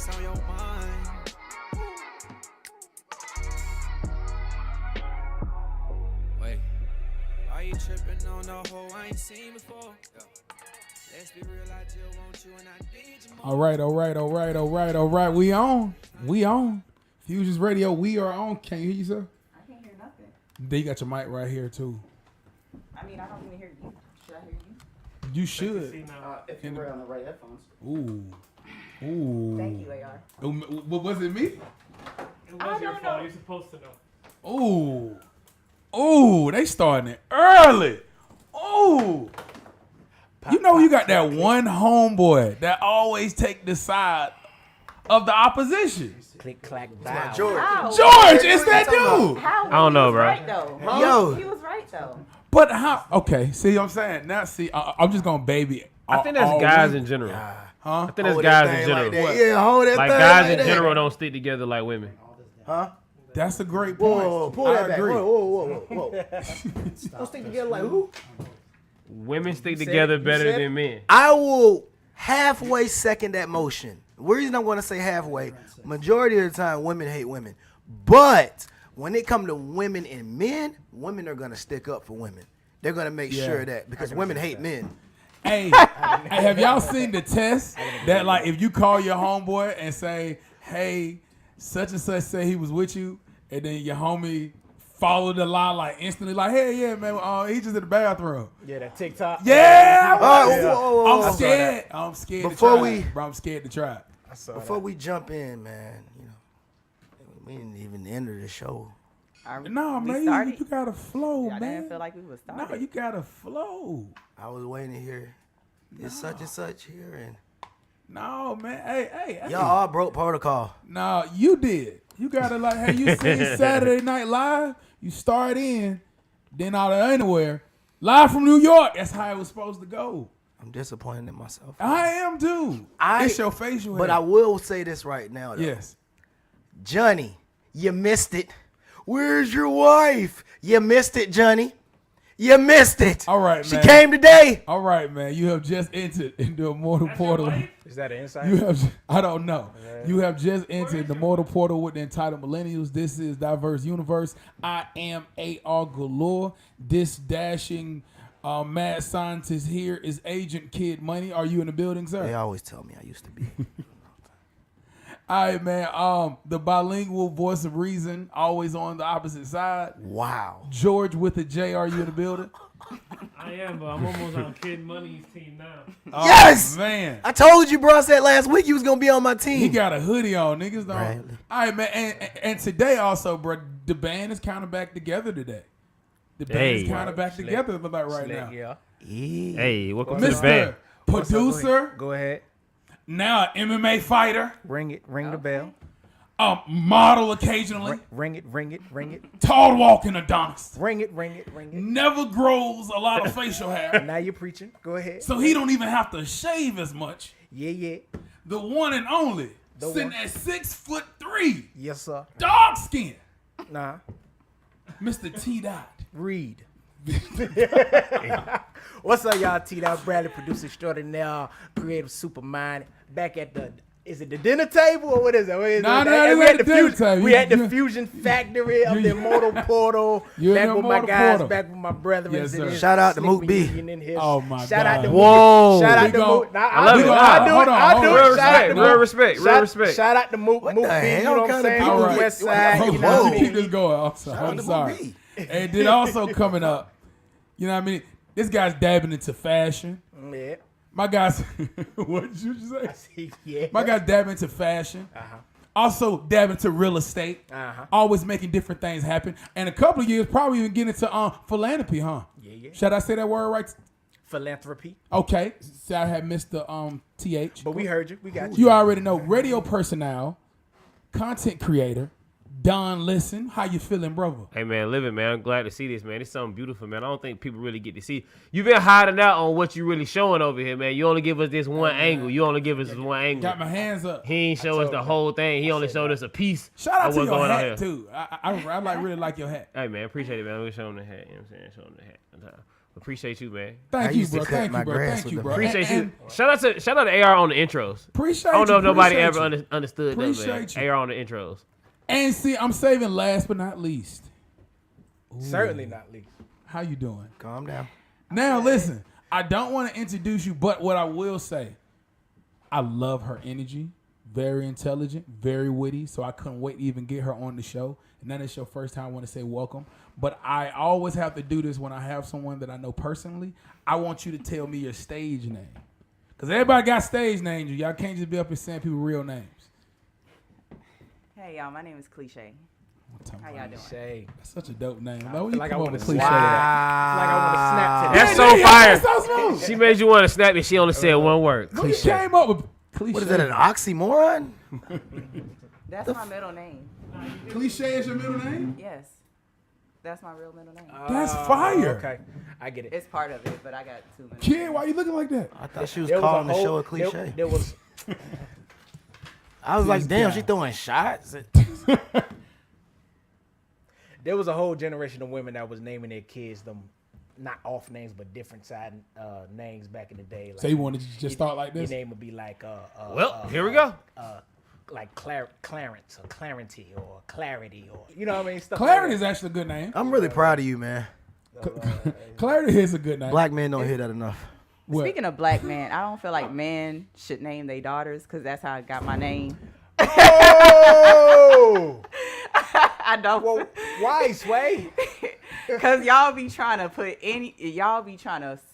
what's on your mind. Wait, why you tripping on the hoe I ain't seen before? Yo. Let's be real, I just want you and I need you more. All right. We on. Fusions Radio, we are on. Can you hear you, sir? I can't hear nothing. They got your mic right here, too. I mean, I don't even hear you. Should I hear you? You should. If you were on the right headphones. Ooh. Thank you, AR. Was it me? It was your fault. You're supposed to know. Ooh, they starting it early. Ooh. You know you got that one homeboy that always take the side of the opposition. Click, clack, bow. George, it's that dude. How? I don't know, bro. Right, though. Yo. He was right, though. But how? Okay, see what I'm saying? Now, see, I'm just going to baby. I think that's guys in general. Huh? I think that's guys in general. Yeah, hold that Like thing guys like in that. general don't stick together like women. Huh? That's a great point. Whoa, pull that back. Whoa. Don't stick together like who? Women stick together better than men. I will halfway second that motion. The reason I'm going to say halfway, majority of the time women hate women. But when it comes to women and men, women are going to stick up for women. They're going to make sure that because women hate men. Hey, have y'all seen the test that like if you call your homeboy and say, hey, such and such say he was with you, and then your homie follow the line like instantly like, hey, yeah, man, he just in the bathroom. Yeah, that TikTok. Yeah, whoa. I'm scared. I'm scared Before to try we- it, bro. I'm scared to try it. Before we jump in, man, we didn't even enter the show. No, man, you gotta flow, I man. didn't feel like we was starting. No, you gotta flow. I was waiting to hear it's such and such here, and No, man. Hey. y'all all broke protocol. No, you did. You gotta like, hey, you seen Saturday Night Live? You start in, then out of anywhere, live from New York. That's how it was supposed to go. I'm disappointed in myself. I am too. It's your facial hair. But I will say this right now, though. Yes. Johnny, you missed it. Where's your wife? You missed it, Johnny. You missed it. All right, she man. came today. All right, man. You have just entered into a mortal portal. Is that an insight? You have. I don't know. You have just entered the mortal portal with the entitled Millennials. This is Diverse Universe. I am AR Galore. This dashing mad scientist here is Agent Kid Money. Are you in the building, sir? They always tell me I used to be. All right, man. The bilingual voice of reason, always on the opposite side. Wow. George with a J. Are you in the building? I am, but I'm almost on Kid Money's team now. Oh, Yes! man. I told you, bro. I said last week you was going to be on my team. He got a hoodie on, niggas. Don't. Right. All right, man. And today also, bro, the band is kind of back together today. The band is kind of back together right now. Yeah. Yeah. Hey, welcome to the Mr. band. Producer, Go ahead. now an MMA fighter, Ring it. Ring the bell. model occasionally, Ring it. tall walking Adonis. Ring it. Never grows a lot of facial hair, Now you're preaching. Go ahead. so he don't even have to shave as much. Yeah. The one and only, sitting one. at 6'3", Yes, sir. dark skin, Nah. Mr. T. Dot. Read. What's up, y'all? T. Dot Bradley, producer extraordinaire, creative supermind. Back at the, is it the dinner table or what is it? What is Nah, it? nah, Hey, it's we at at the the dinner table. we at the You- fusion factory of the Immortal Portal. You in Back the with my Immortal guys, Portal. back with my brethren. Yes, sir. Shout out to Mook B. Oh, my Shout out God. to Whoa. Mook. Shout We out to gon- Mook. Nah, I love I'll it. do it. I'll do Hold it. on, I'll hold do on. it. Real Shout out to respect, Mook. real respect. Shout out to Mook. What Mook the B, you hell know what I'm kind of saying? people Mook All right. West Side. You know Let's what I keep mean? this going. I'm sorry. And then also coming up, you know what I mean? This guy's dabbing into fashion. Yeah. My guy's, what did you say? Yeah. My guy's dabbing into fashion. Also dabbing into real estate. Always making different things happen. And a couple of years, probably even getting into philanthropy, huh? Yeah. Should I say that word right? Philanthropy. Okay. So I had Mr. TH. But we heard you. We got you. You already know. Radio personnel, content creator, Don Listen. How you feeling, brother? Hey, man, living, man. I'm glad to see this, man. It's something beautiful, man. I don't think people really get to see. You've been hiding out on what you really showing over here, man. You only give us this one angle. You only give us this one angle. Got my hands up. He ain't show us the whole thing. He only showed us a piece Shout out of to what's your going on hat, here. too. I really like your hat. Hey, man, appreciate it, man. We're showing the hat. You know what I'm saying? Showing the hat. Appreciate you, man. I Thank you, used to bro. cut Thank my you, bro. grass Thank with you, the- bro. Appreciate And- you. Shout out to AR on the intros. Appreciate I don't know if you, nobody appreciate ever you. understood that, man. Appreciate you. AR on the intros. And see, I'm saving last but not least. Certainly not least. How you doing? Calm down. Now listen, I don't want to introduce you, but what I will say, I love her energy. Very intelligent, very witty. So I couldn't wait to even get her on the show. And that is your first time. I want to say welcome. But I always have to do this when I have someone that I know personally. I want you to tell me your stage name. Because everybody got stage names. Y'all can't just be up here saying people real names. Hey, y'all. My name is Cliche. How y'all doing? Say. That's such a dope name. I Like, when feel you like come I up wanna with slap cliche. to that. Like I want to snap to that. That's so fire. That's so smooth. She made you want to snap and she only said one word. Who you Cliche. came up with cliche? What is that, an oxymoron? That's my middle name. Cliche is your middle name? Yes. That's my real middle name. That's fire. Okay, I get it. It's part of it, but I got 2 minutes. Kid, why you looking like that? I thought she was There was calling the whole- show a cliche. There was I was like, This damn, guy. she throwing shots. there was a whole generation of women that was naming their kids them not off names but different side names back in the day. Like, So you wanted to just start like your this? name would be like Well, here we go. like Clarence or Clarity or Clarity or you know what I mean? Stuff Clarity is like actually a good name. I'm really proud of you, man. Clarity is a good name. Black men don't hear that enough. What? Speaking of black men, I don't feel like men should name their daughters because that's how I got my name. Oh! I don't. Well, why, Sway? Because y'all be trying to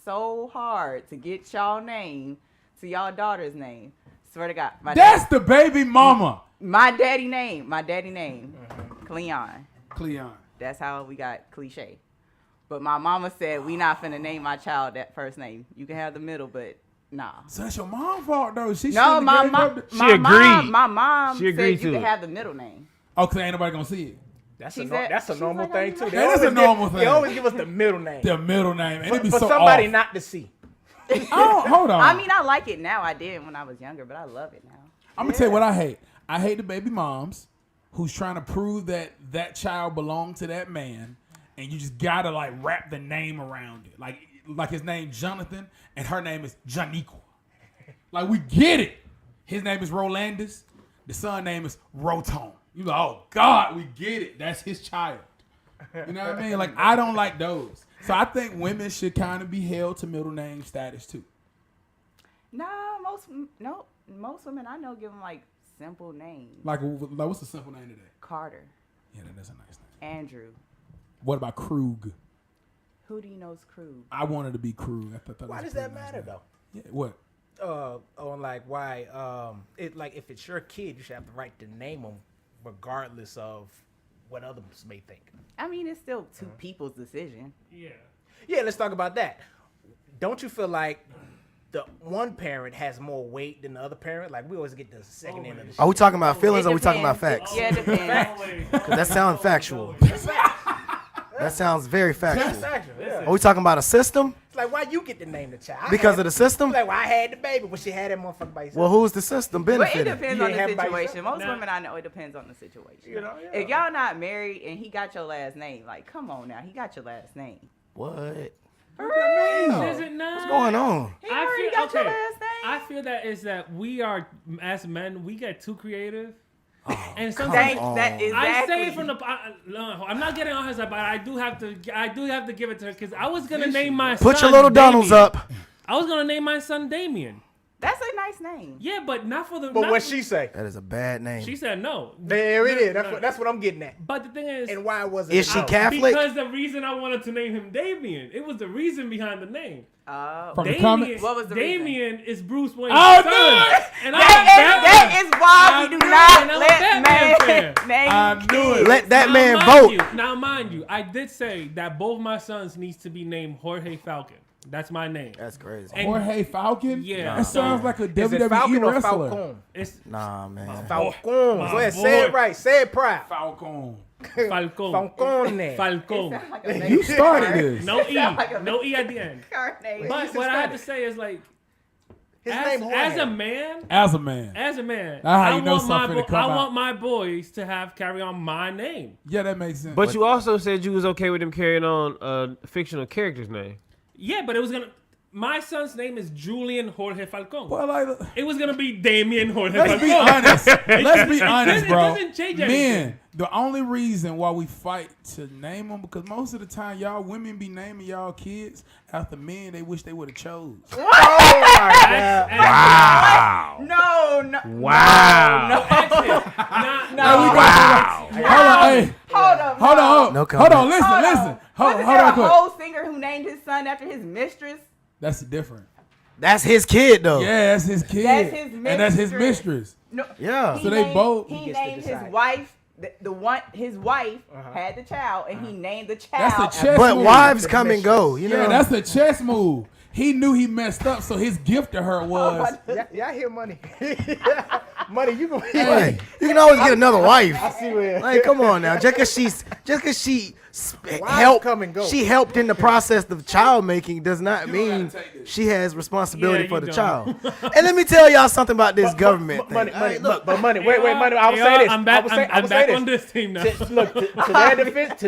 so hard to get y'all name to y'all daughter's name. Swear to God. That's the baby mama. My daddy name. Cleon. Cleon. That's how we got Cliche. But my mama said we not finna name my child that first name. You can have the middle, but nah. So that's your mom's fault though. She No, shouldn't my have gave mom. up the- She agreed. My mom She said agreed you to can it. have the middle name. Oh, cause ain't nobody gonna see it. That's She a said- that's a she's normal like, thing oh, too. you They That is always a normal They thing. always give us the middle name The middle name, and it be for so somebody off. not to see. Oh, hold on. I mean, I like it now. I didn't when I was younger, but I love it now. I'm gonna tell you what I hate. I hate the baby moms who's trying to prove that that child belonged to that man, and you just gotta like wrap the name around it. Like his name Jonathan, and her name is Janiqua. Like we get it. His name is Rolandis. The son name is Roton. You like, oh God, we get it. That's his child. You know what I mean? Like I don't like those. So I think women should kind of be held to middle name status too. Nah, most women I know give them like simple names. Like what's the simple name today? Carter, Yeah, that's a nice name. Andrew. What about Krug? Who do you know's Krug? I wanted to be Krug. I thought Why was does a that pretty nice matter name. though? Yeah, what? On like why it like if it's your kid, you should have the right to name them regardless of what others may think. I mean, it's still two people's decision. Yeah. Yeah, let's talk about that. Don't you feel like the one parent has more weight than the other parent? Like we always get the second end of the shit. Are we talking about feelings It or are we talking about depends. facts? Yeah, it depends. Always. 'Cause that sounds factual. That sounds very That's factual. factual, yeah. Are we talking about a system? It's like why you get to name the child? Because of the system? Like why I had the baby, but she had that motherfucker by herself. Well, who's the system But it benefiting? depends You on ain't the have it by situation. yourself? Most Nah. women I know, it depends on the situation. You know, yeah. If y'all not married and he got your last name, like, come on now, he got your last name. What? For real? Is it not? What's going on? He already got your last name. I feel that is that we are as men we get too creative, and come sometimes on. That exactly. I say from the. No, I'm not getting on her side, but I do have to give it to her because I was gonna name my son. Put your little Donalds Damien. up. I was gonna name my son Damien. That's a nice name. Yeah, but not for the. But not what for- she say? That is a bad name. She said no. There it No, is. no. That's what I'm getting at. But the thing is, And why wasn't Is it she out? Catholic? because the reason I wanted to name him Damien, it was the reason behind the name. From the Damien, comments? What was the reason? Damien is Bruce Wayne's Oh, son, no! and That is why we do Batman. not I'm a let Batman men name I knew it. kids. Let that Now, man mind vote. you- now, mind you, I did say that both my sons needs to be named Jorge Falcon. That's my name. That's crazy. And Jorge Falcon? Yeah. That sounds like a Is it WWE Falcon or wrestler. Falcon? it's Nah, man. Falcon. Go ahead, say boy. it right. Say it proud. Falcon. Falcon. Falcone. Falcon. Like a You Mexican started card. this. No E. Sound like a No E at the end. Card name. But what I have to say is like, His as, name as a Jorge. man, As a man. That's how you know something to come I out. want my boys to carry on my name. Yeah, that makes sense. But you also said you was okay with them carrying on a fictional character's name. Yeah, but it was gonna. My son's name is Julian Jorge Falcon. Well, like, It was gonna be Damien Jorge let's be Falcon. honest. Let's be honest, bro. It doesn't change anything. Men, the only reason why we fight to name them because most of the time y'all women be naming y'all kids after men they wish they would have chose. Wow. No. Wow. No. Wow. Hold on. No Hold on, comment. listen. Wasn't Hold there on a quick. whole singer who named his son after his mistress? That's different. That's his kid though. Yeah, that's his kid. That's his And that's his mistress. No. Yeah. So they both- He He gets to named his decide. wife. The one his wife had the child, and he named the child. That's a chess But move. wives come and go. You know. Yeah, that's a chess move. He knew he messed up, so his gift to her was. Yeah, I hear money. Money, you can. Hey, you can always get another wife. I see where. Like, come on now. Just cause she Wives helped, come and go. she helped in the process of child making does not mean gotta take this. she has responsibility Yeah, for you the don't. child. And let me tell y'all something about this government Money, thing. money, Hey, look, but money. Wait, money. I will Hey, say this. I'm back. I will say, I'm back this. on this team now. Look, to their defense,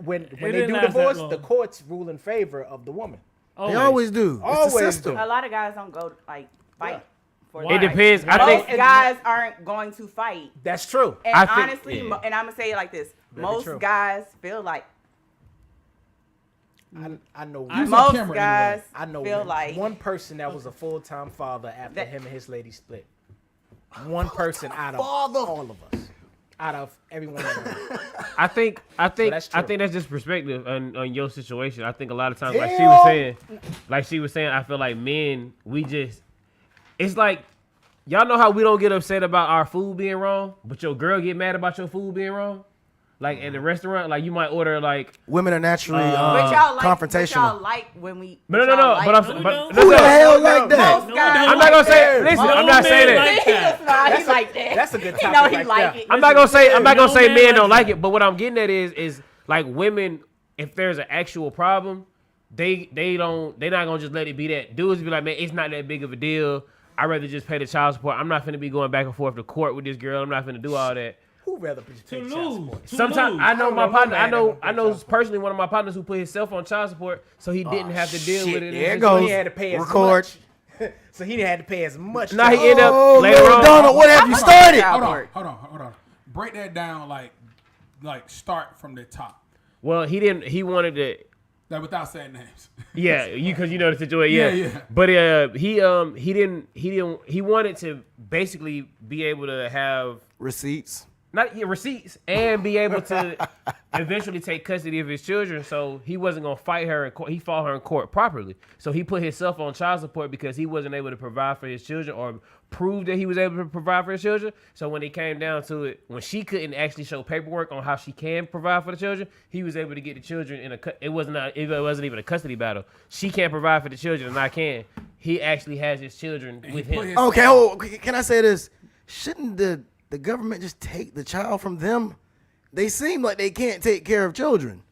when they didn't do last that divorce, long. the courts rule in favor of the woman. they always do. It's the Always system. do. A lot of guys don't go fight for Why? It depends. I Most think. guys aren't going to fight. That's true. And I think- honestly, yeah. and I'm gonna say it like this: most true. guys feel like I know. Use on most camera guys I know feel like one person that was a full-time father after That- him and his lady split. One person out of all of us, out of everyone. I think that's I true. think that's just perspective on your situation. I think a lot of times, Hell. like she was saying, I feel like men, it's like y'all know how we don't get upset about our food being wrong, but your girl get mad about your food being wrong. Like in the restaurant, like you might order like Women are naturally but y'all like confrontational. when we. no. y'all But like- I'm No, but no. Who the no. hell like that? Most guys. I'm not gonna say. Listen, I'm not saying that. Like He that. just smile. He like that. That's a good He topic know he right like there. it. I'm not gonna say man men like don't like that. it, but what I'm getting at is like women, if there's an actual problem, they're not gonna just let it be that. Dudes be like, man, it's not that big of a deal. I'd rather just pay the child support. I'm not finna be going back and forth to court with this girl. I'm not finna do all that. Who rather be To paid child lose. support? To Sometimes lose. I know my don't know partner. no man I know that don't pay child personally one of my partners who put himself on child support, so he didn't have to deal with it. There it So goes. he had to pay as Record. much. So he didn't have to pay as much. Now he child end up Oh, later Lil on. Donald, what have you started? Child Hold on. Break that down like start from the top. Well, he didn't. He wanted to. Like without saying names. Yeah, because you know the situation. Yeah, Yeah. But he wanted to basically be able to have Receipts. receipts and be able to eventually take custody of his children. So he wasn't gonna fight her in court. He fought her in court properly. So he put himself on child support because he wasn't able to provide for his children or prove that he was able to provide for his children. So when it came down to it, when she couldn't actually show paperwork on how she can provide for the children, he was able to get the children in it wasn't even a custody battle. She can't provide for the children and I can. He actually has his children with him. Okay, can I say this? Shouldn't the government just take the child from them? They seem like they can't take care of children.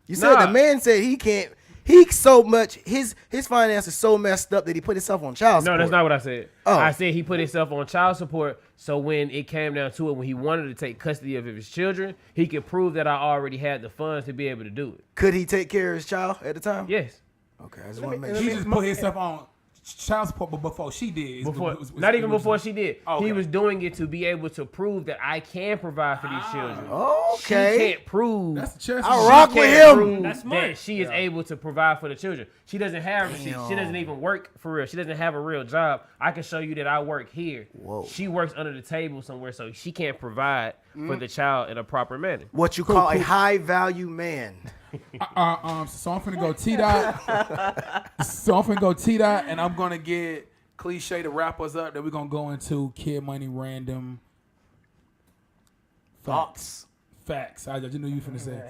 You said Nah. the man said he can't. He's so much his finance is so messed up that he put himself on child support. No, that's not what I said. Oh. I said he put himself on child support, so when it came down to it, when he wanted to take custody of his children, he could prove that I already had the funds to be able to do it. Could he take care of his child at the time? Yes. Okay, I just want to make He sure. just put himself on child support, but before she did. Not even before she did. Okay. He was doing it to be able to prove that I can provide for these children. She Okay. can't prove. That's the chess. I move. rock She with can't him. prove That's smart. that she is able to provide for the children. She doesn't have receipts. She doesn't even work for real. She doesn't have a real job. I can show you that I work here. Whoa. She works under the table somewhere, so she can't provide for the child in a proper manner. What you call a high value man. So I'm finna go T-Dot. And I'm gonna get Cliche to wrap us up. Then we're gonna go into Kid Money random Thoughts. facts. I just knew you were finna say.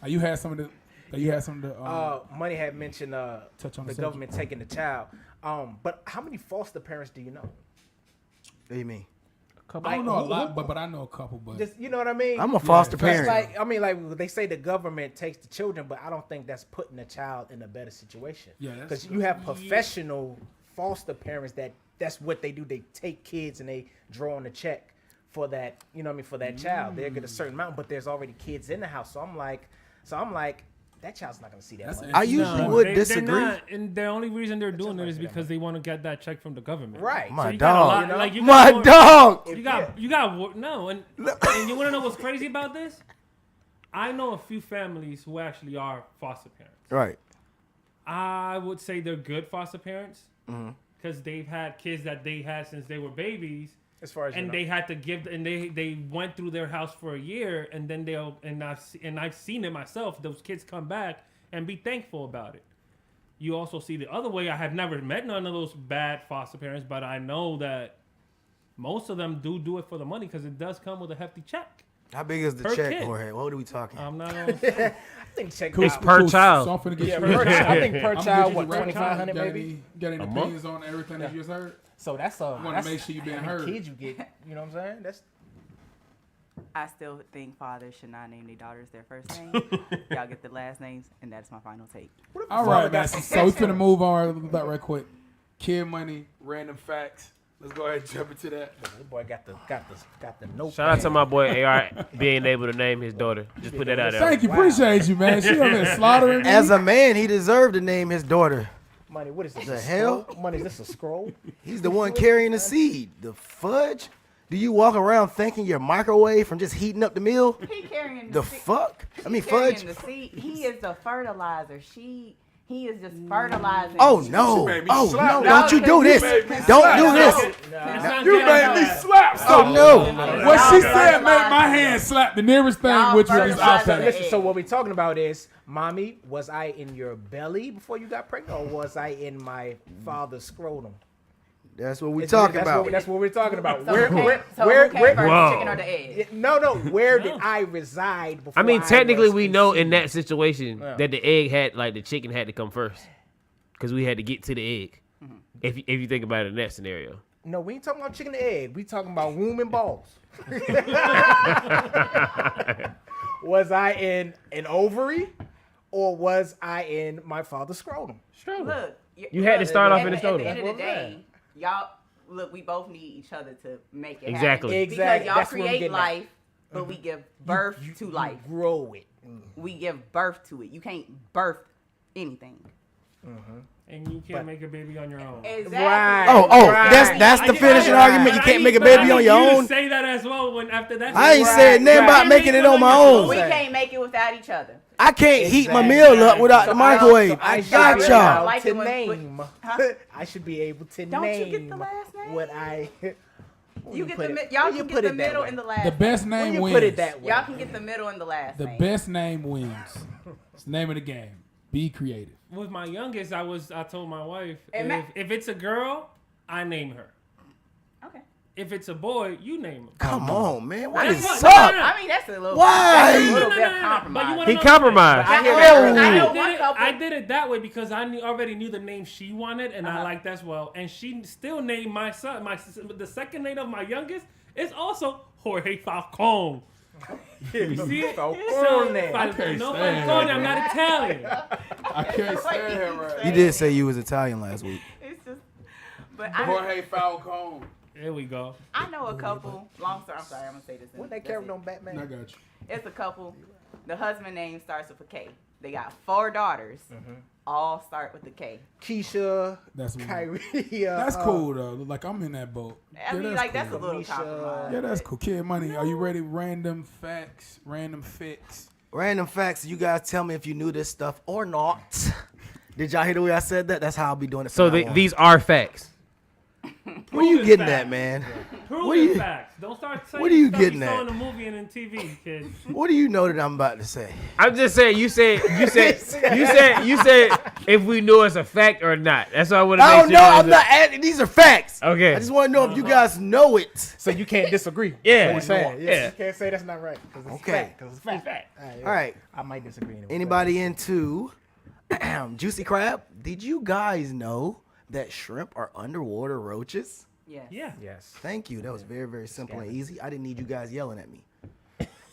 You had some of the. Money had mentioned Touch on the the government taking the child. But how many foster parents do you know? What do you mean? I don't know a lot, but I know a couple. But Just, you know what I mean? I'm a foster Yeah, parent. Like they say the government takes the children, but I don't think that's putting the child in a better situation. Yeah, that's because you have professional foster parents that's what they do. They take kids and they draw on the check for that. You know what I mean? For that child, they get a certain amount, but there's already kids in the house. So I'm like, that child's not gonna see that That's money. I usually would disagree. And the only reason they're doing it is because they want to get that check from the government. Right. My you got a dog. lot- like, you My got more- dog. You got no, and you want to know what's crazy about this? I know a few families who actually are foster parents. Right. I would say they're good foster parents because they've had kids that they had since they were babies, As far as and they had to give, and they went through their house for a year, and then I've seen it myself. Those kids come back and be thankful about it. You also see the other way. I have never met none of those bad foster parents, but I know that most of them do it for the money because it does come with a hefty check. How big is the Per check, kid. Jorge? What are we talking? I'm not gonna I think check It's per child. So I'm finna get Yeah, you. I think per I'm child, gonna what, get you 2,500 got maybe? Any, got any month? opinions on everything that you just heard? So that's wanna make sure you been how many heard. kids you get. You know what I'm saying? That's I still think fathers should not name their daughters their first name. Y'all get the last names, and that's my final take. All right, man. So we finna move on with that right quick. Kid money, random facts. Let's go ahead and jump into that. the boy got the note. Shout out to my boy AR being able to name his daughter. Just put that out there. Thank you, appreciate you, man. She over there slaughtering me. As a man, he deserved to name his daughter. Money, what is this? The a hell? scroll? Money, is this a scroll? He's the one carrying the seed. The fudge? Do you walk around thanking your microwave from just heating up the meal? He carrying The seed- fuck? I mean, he carrying fudge. the seed. He is the fertilizer. He is just fertilizing. Oh no! made me Oh slap no! that. Don't you do this! Don't do this! You made me slap Oh something. no! What she Y'all said made my fertilize hand slap the nearest thing, Y'all which was this fertilize iPad. it. Listen, so what we're talking about is, mommy, was I in your belly before you got pregnant, or was I in my father's scrotum? That's what we talking That's about. That's what we're talking about. So Where who came where first, Whoa. chicken or the egg? Yeah, no. Where did I reside before? I mean, technically, was we know in conceived? that situation Yeah. that the egg had, like, the chicken had to come first because we had to get to the egg. If you think about it in that scenario. No, we ain't talking about chicken and egg. We talking about womb and balls. Was I in an ovary, or was I in my father's scrotum? Look, You had to start off in the At scrotum. the end of the That's what I'm day, y'all look. We both need each other to make it Exactly. happen. Exactly. Because y'all That's what I'm create getting at. life, but we give birth to life. Grow it. We give birth to it. You can't birth anything. and you can't make a baby on your own. Exactly. Right. Oh, Right. that's the finishing argument. You can't make a baby on your own. Say that as well when after that. I ain't Right, said nothing right. about making it on my own. We can't make it without each other. I can't heat my Exactly. meal up without the microwave. I should got be y'all. able Like to it when- name. Huh? I should be able to Don't name. you get the last name? What I. You get put the it- y'all when you can put get the it that middle way. and the last. The best name. When name you wins. put it that way. Y'all can get the middle and the last The name. best name wins. It's the name of the game. Be creative. With my youngest, I told my wife And if it's a girl, I name her. Okay. If it's a boy, you name him. Come on, man. What That's is what- up? no. I mean, that's a little. Why? That's a little bit of But you compromise. wanna He know compromised. I hear Oh. that. I know one couple. I did it that way because I already knew the name she wanted, and I liked as well. And she still named my son. The second name of my youngest is also Jorge Falcone. You see it? Falcone. No Falcone. I'm not Italian. I can't stand him right. You did say you was Italian last week. It's just. But I, Jorge Falcone. There we go. I know a couple. Long story. I'm sorry. I'm gonna say this. What that that's carrying it. on Batman? I got you. It's a couple. The husband name starts with a K. They got 4 daughters. All start with the K. Keisha, That's what- Kyrie. That's cool though. Like I'm in that boat. I mean, like that's a cool. little Misha. compromise. Yeah, that's cool. Kid money. Are you ready? Random facts, random fix. Random facts. You guys tell me if you knew this stuff or not. Did y'all hear the way I said that? That's how I'll be doing it. So from now on. these are facts. Where you Proven getting facts. at, man? Proven What are you- facts. Don't start saying what are you stuff getting you saw at? in the movie and in TV, kid. What do you know that I'm about to say? I'm just saying. You said if we know it's a fact or not. That's all I want to I make don't sure. know. I'm not adding. These are facts. Okay. I just want to know if you guys know it. So you can't disagree. Yeah. What he's saying. Yeah. You can't say that's not right. 'Cause it's Okay. fact, 'cause it's fact. All right. I might disagree. Anyway. Anybody into juicy crab? Did you guys know that shrimp are underwater roaches? Yes. Yeah. Yes. Thank you. That was very, very simple and Scandalous. easy. I didn't need you guys yelling at me.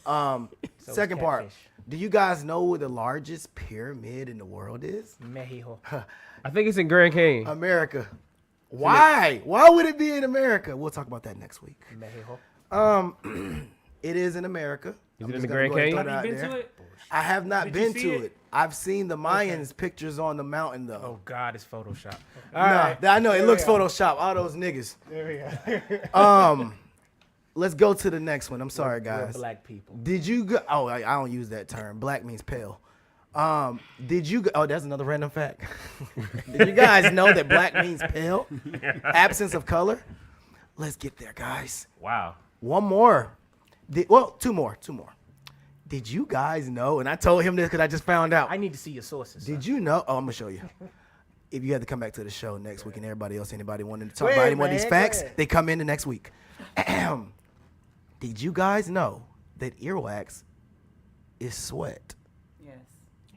So Second part. catfish. Do you guys know where the largest pyramid in the world is? Mexico. I think it's in Grand Canyon. America. Why? Why would it be in America? We'll talk about that next week. Mexico. It is in America. I'm it in just the gonna Grand go ahead and Canyon? throw Have that you been out to there. it? I have not Did you been see to it? it. I've seen the Mayans pictures on the mountain though. Oh God, it's Photoshop. Nah, I know it There looks we go. Photoshop. All those niggas. There we go. Let's go to the next one. I'm sorry, We're guys. black people. Did you go? Oh, I don't use that term. Black means pale. Did you go? Oh, that's another random fact. Did you guys know that black means pale? Absence of color. Let's get there, guys. Wow. One more. Two more. Did you guys know? And I told him this because I just found out. I need to see your sources. Did you know? Oh, I'm gonna show you. If you had to come back to the show next week, and anybody wanting to talk Go about ahead, any more of these man, go facts, ahead. they come in the next week. Did you guys know that earwax is sweat? Yes.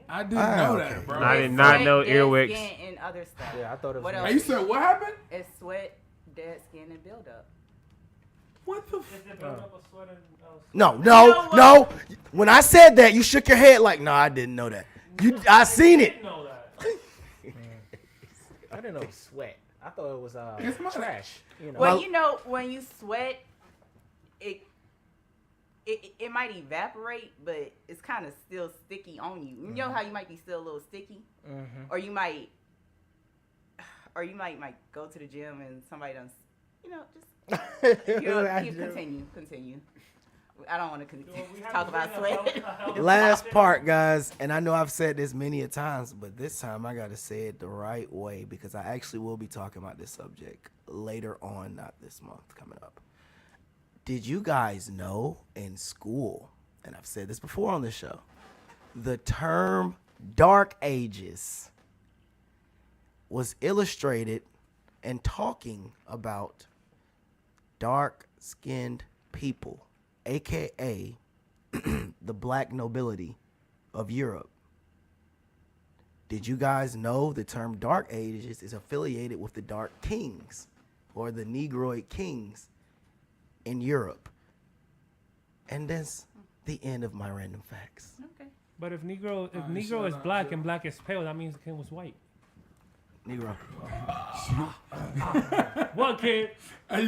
I didn't know okay. that, bro. I It's did not sweat, know dead earwax. skin, and other stuff. Yeah, I thought it was. What Hey, else? you said what happened? It's sweat, dead skin, and buildup. What the? Is it built up a sweat and, No. When I said that, you shook your head like, no, I didn't know that. I seen it. know that. I didn't know it was sweat. I thought it was It's my- trash. You know. Well, you know, when you sweat, it might evaporate, but it's kind of still sticky on you. You know how you might be still a little sticky, or you might go to the gym and somebody done, continue. I don't want to talk about sweat. Last part, guys, and I know I've said this many a times, but this time I got to say it the right way because I actually will be talking about this subject later on, not this month coming up. Did you guys know in school, and I've said this before on this show, the term Dark Ages was illustrated and talking about dark-skinned people, aka the black nobility of Europe. Did you guys know the term Dark Ages is affiliated with the Dark Kings or the Negroid Kings in Europe? And that's the end of my random facts. Okay. But if Negro shut is up, black shut and black is pale, that means the kid was white. Negro. What kid? Hey,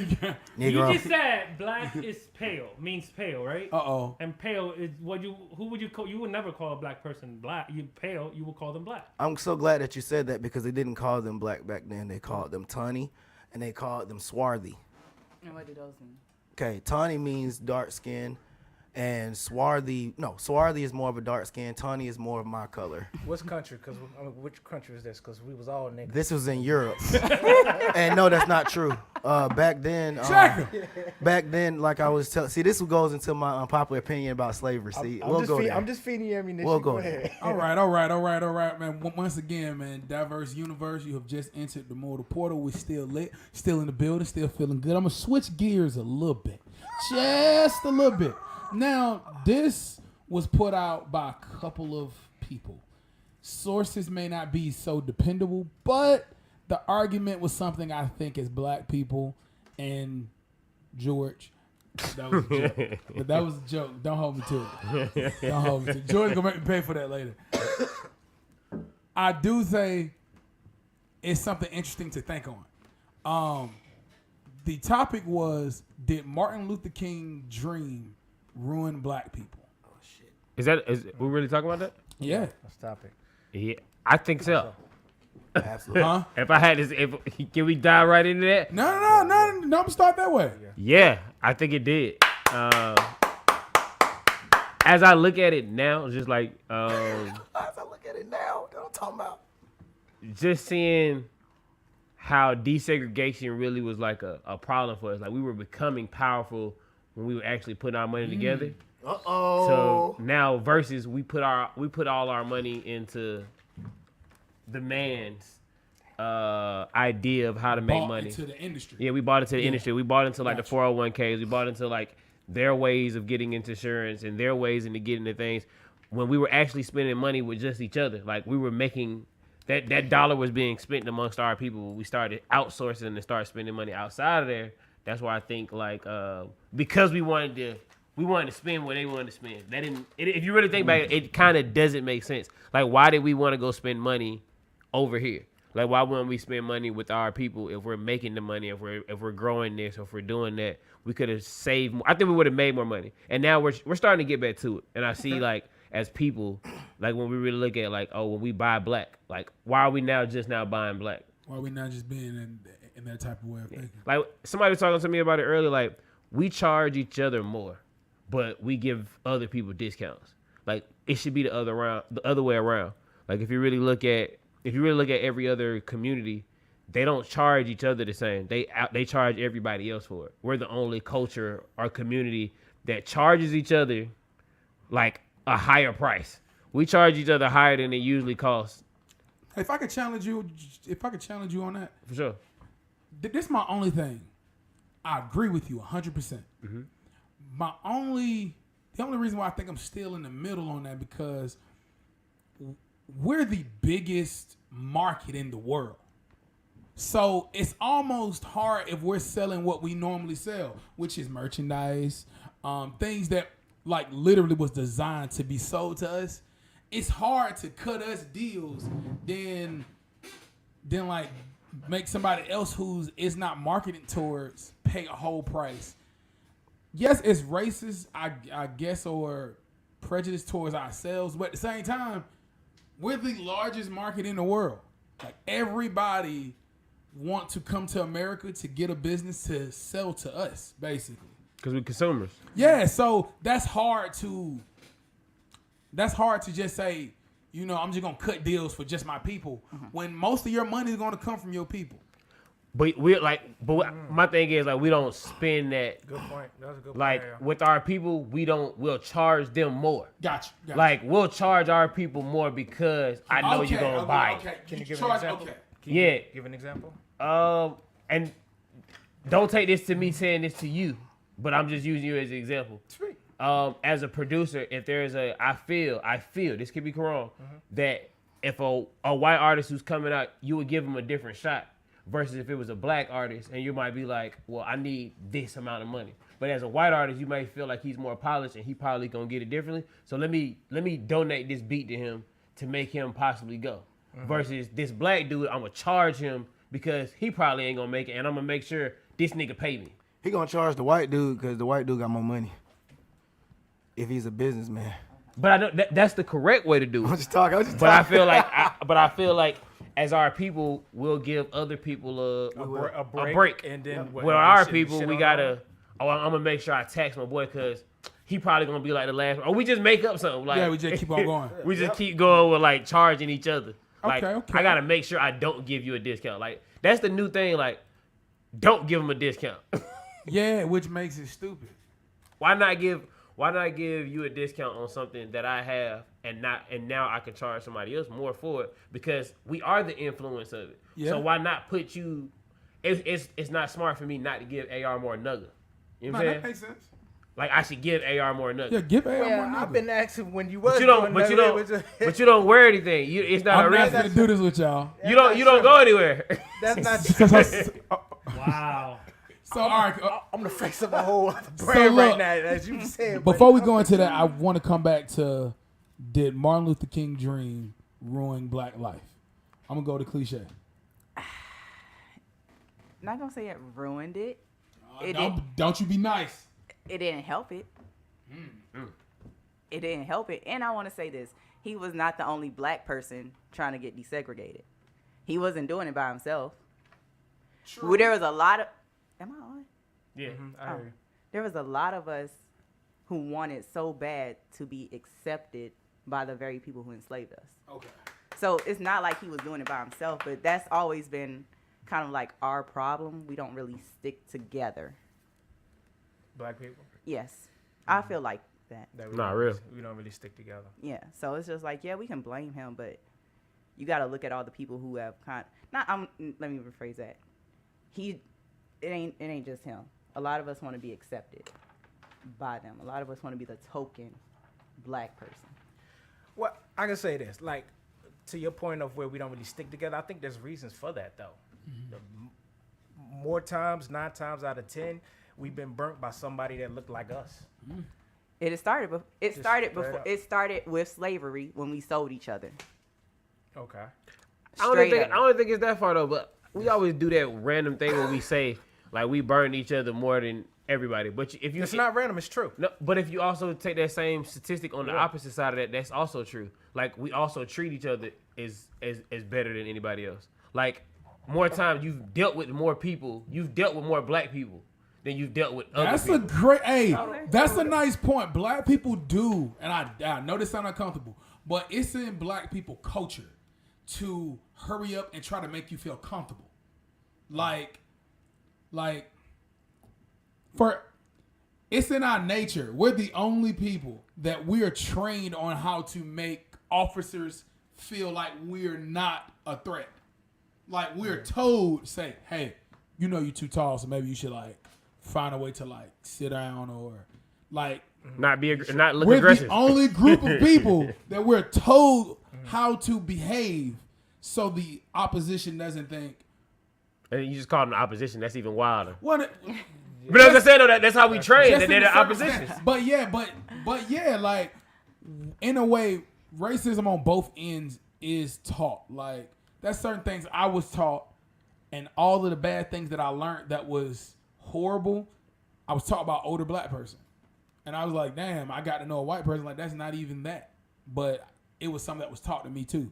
Negro. You just said black is pale, means pale, right? Uh-oh. And pale is who would you call? You would never call a black person black. You pale, you would call them black. I'm so glad that you said that because they didn't call them black back then. They called them tawny and they called them swarthy. And what do those mean? Okay, tawny means dark skin, and swarthy is more of a dark skin. Tawny is more of my color. Which country? Which country is this? Because we was all niggas. This was in Europe, and no, that's not true. Back then, like I was telling, see, this goes into my unpopular opinion about slavery. See, we'll go there. I'm just feeding you ammunition. We'll go go ahead. All right, man. Once again, man, Diverse Universe, you have just entered the mortal portal. We're still lit, still in the building, still feeling good. I'm going to switch gears a little bit, just a little bit. Now, this was put out by a couple of people. Sources may not be so dependable, but the argument was something I think as black people and George. That was a joke. But that was a joke. Don't hold me to it. Don't hold me to it. George gonna make me pay for that later. I do say it's something interesting to think on. The topic was, did Martin Luther King dream ruin black people? Oh shit! Is we really talking about that? Yeah. Let's stop it. Yeah, I think so. Absolutely. Huh? If I had this, can we dive right into that? No. I'm gonna start that way. Yeah, I think it did. As I look at it now, it's just like As I look at it now, what I'm talking about. just seeing how desegregation really was like a problem for us. Like we were becoming powerful when we were actually putting our money together. Uh-oh. So now versus we put all our money into the man's idea of how to make money. Into the industry. Yeah, we bought into the industry. We bought into like Gotcha. the 401ks. We bought into like their ways of getting into insurance and their ways into getting the things when we were actually spending money with just each other. Like we were making that dollar was being spent amongst our people. When we started outsourcing and start spending money outside of there, that's why I think like because we wanted to spend what they wanted to spend. That didn't. If you really think about it, it kind of doesn't make sense. Like why did we want to go spend money over here? Like, why wouldn't we spend money with our people if we're making the money, if we're growing this, or if we're doing that? We could have saved more. I think we would have made more money. And now we're starting to get back to it. And I see, like, as people, like, when we really look at, like, oh, when we buy black, like, why are we just now buying black? Why are we not just being in that type of way of thinking? Like, somebody was talking to me about it earlier, like, we charge each other more, but we give other people discounts. Like, it should be the other way around. Like, if you really look at every other community, they don't charge each other the same. They charge everybody else for it. We're the only culture or community that charges each other like a higher price. We charge each other higher than it usually costs. If I could challenge you on that, For sure. This is my only thing. I agree with you 100%. Mm-hmm. The only reason why I think I'm still in the middle on that because we're the biggest market in the world. So it's almost hard if we're selling what we normally sell, which is merchandise, things that like literally was designed to be sold to us. It's hard to cut us deals than like make somebody else who's is not marketed towards pay a whole price. Yes, it's racist, I guess, or prejudice towards ourselves, but at the same time, we're the largest market in the world. Like everybody want to come to America to get a business to sell to us, basically. Because we're consumers. Yeah, so that's hard to just say, you know, I'm just gonna cut deals for just my people when most of your money is gonna come from your people. But my thing is like we don't spend that. Good point. That's a good Like point. with our people, we'll charge them more. Gotcha. Like we'll charge our people more because I know you're gonna buy it. Okay. Can you give an example? Okay. Can you Yeah. give an example? And don't take this to me saying this to you, but I'm just using you as an example. Sweet. As a producer, if there's I feel this could be wrong, that if a white artist who's coming out, you would give him a different shot versus if it was a black artist and you might be like, well, I need this amount of money. But as a white artist, you might feel like he's more polished and he probably gonna get it differently. So let me donate this beat to him to make him possibly go. Versus this black dude, I'm gonna charge him because he probably ain't gonna make it, and I'm gonna make sure this nigga pay me. He gonna charge the white dude because the white dude got more money. If he's a businessman. But I know that's the correct way to do I'm it. just talking. But I feel like as our people, we'll give other people a break. And then With our people, we gotta. Oh, I'm gonna make sure I tax my boy because he probably gonna be like the last one. Or we just make up something. Like, Yeah, we just keep on going. we just keep going with like charging each other. Like, Okay. I gotta make sure I don't give you a discount. Like that's the new thing. Like, don't give him a discount. Yeah, which makes it stupid. Why not give you a discount on something that I have and now I can charge somebody else more for it because we are the influence of it. Yeah. So why not put you? It's not smart for me not to give AR more nugget. You know what I'm saying? That makes sense. Like I should give AR more nugget. Yeah, give AR more Well, I've niggas. been asking when you was But you don't. doing But you that, don't. it was just- But you don't wear anything. It's not a I'm not reason. gonna do this with y'all. You don't go anywhere. That's not So, Wow. all right. I'm the face of a whole other So brand look, right now, as you said. but- Before we go into that, I want to come back to did Martin Luther King dream ruin black life? I'm gonna go to cliche. Not gonna say it ruined it. It didn't. Don't you be nice. It didn't help it. It didn't help it. And I want to say this: he was not the only black person trying to get desegregated. He wasn't doing it by himself. True. There was a lot of. Am I on? Yeah. I hear you. There was a lot of us who wanted so bad to be accepted by the very people who enslaved us. Okay. So it's not like he was doing it by himself, but that's always been kind of like our problem. We don't really stick together. Black people. Yes, I feel like that. That we Not don't real. really- We don't really stick together. Yeah, so it's just like, yeah, we can blame him, but you got to look at all the people who have let me rephrase that. It ain't just him. A lot of us want to be accepted by them. A lot of us want to be the token black person. Well, I can say this, like, to your point of where we don't really stick together, I think there's reasons for that, though. More times, 9 times out of 10, we've been burnt by somebody that looked like us. It started straight up. it started with slavery when we sold each other. Okay. Straight I up. don't think it's that far though. But we always do that random thing when we say like we burn each other more than everybody. But if you, It's not random. It's true. no, but if you also take that same statistic on the opposite side of that, that's also true. Like we also treat each other as better than anybody else. Like more times you've dealt with more people, you've dealt with more black people than you've dealt with other That's people. a great. Hey, that's a nice point. Black people do, and I know this sounds uncomfortable, but it's in black people culture to hurry up and try to make you feel comfortable. Like for it's in our nature. We're the only people that we are trained on how to make officers feel like we're not a threat. Like we're told, say, hey, you know you're too tall, so maybe you should like find a way to like sit down or like not look we're aggressive. the only group of people that we're told how to behave so the opposition doesn't think And you just call them the opposition. That's even wilder. what. But as I said, though, that's how we train. Just That they're in the a certain opposition. sense. But yeah, like in a way, racism on both ends is taught. Like there's certain things I was taught, and all of the bad things that I learned that was horrible, I was taught by an older black person, and I was like, damn, I got to know a white person. Like that's not even that, but it was something that was taught to me too.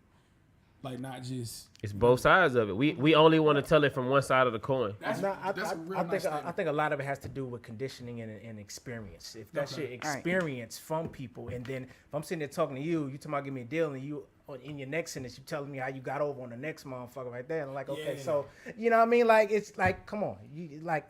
Like not just. It's both sides of it. We only want to tell it from one side of the coin. That's a real nice I statement. think a lot of it has to do with conditioning and experience. If that's your experience from people, and then if I'm sitting there talking to you talking about give me a deal, and you in your next sentence you telling me how you got over on the next motherfucker right there, and I'm like, okay, Yeah. so you know what I mean? Like it's like, come on, you like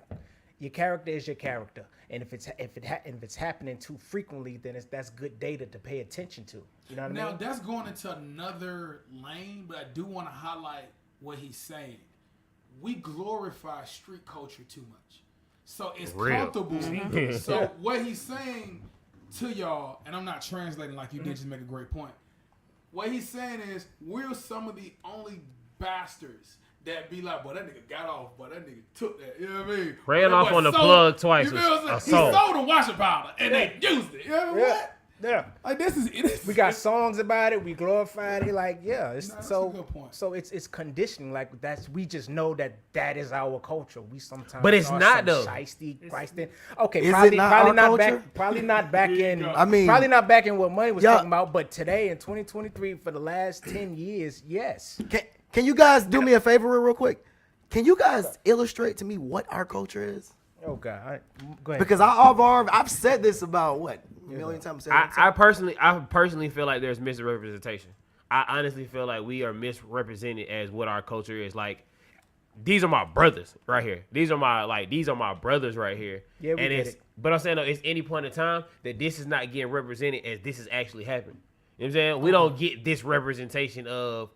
your character is your character, and if it's happening too frequently, then that's good data to pay attention to. You know what I Now mean? that's going into another lane, but I do want to highlight what he's saying. We glorify street culture too much, so it's Real. comfortable. So what he's saying to y'all, and I'm not translating like you did, just make a great point. What he's saying is we're some of the only bastards that be like, boy, that nigga got off, but that nigga took that. You know what I mean? Ran That off boy on the sold- plug twice. You feel what I'm saying? Assault. He sold the washing powder, and they used it. You know what? Yeah. Yeah. Like this is We got songs about it. We glorified it. Like, yeah. It's, Nah, that's so, a good point. so it's conditioning. Like we just know that is our culture. We sometimes, But it's are not, some though. shiesty Christian. Okay, Is probably it not probably our not culture? back. Probably not back in. go. I mean, probably not back in what Money was Yeah. talking about. But today in 2023, for the last 10 years, yes. Can you guys do me a favor real quick? Can you guys illustrate to me what our culture is? Oh God, all right, go ahead. Because I've said this about what a million times. I personally feel like there's misrepresentation. I honestly feel like we are misrepresented as what our culture is. Like, these are my brothers right here. These are my brothers right here. Yeah, we and get it's, it. But I'm saying though, it's any point in time that this is not getting represented as this is actually happening. You know what I'm saying? We don't get this representation of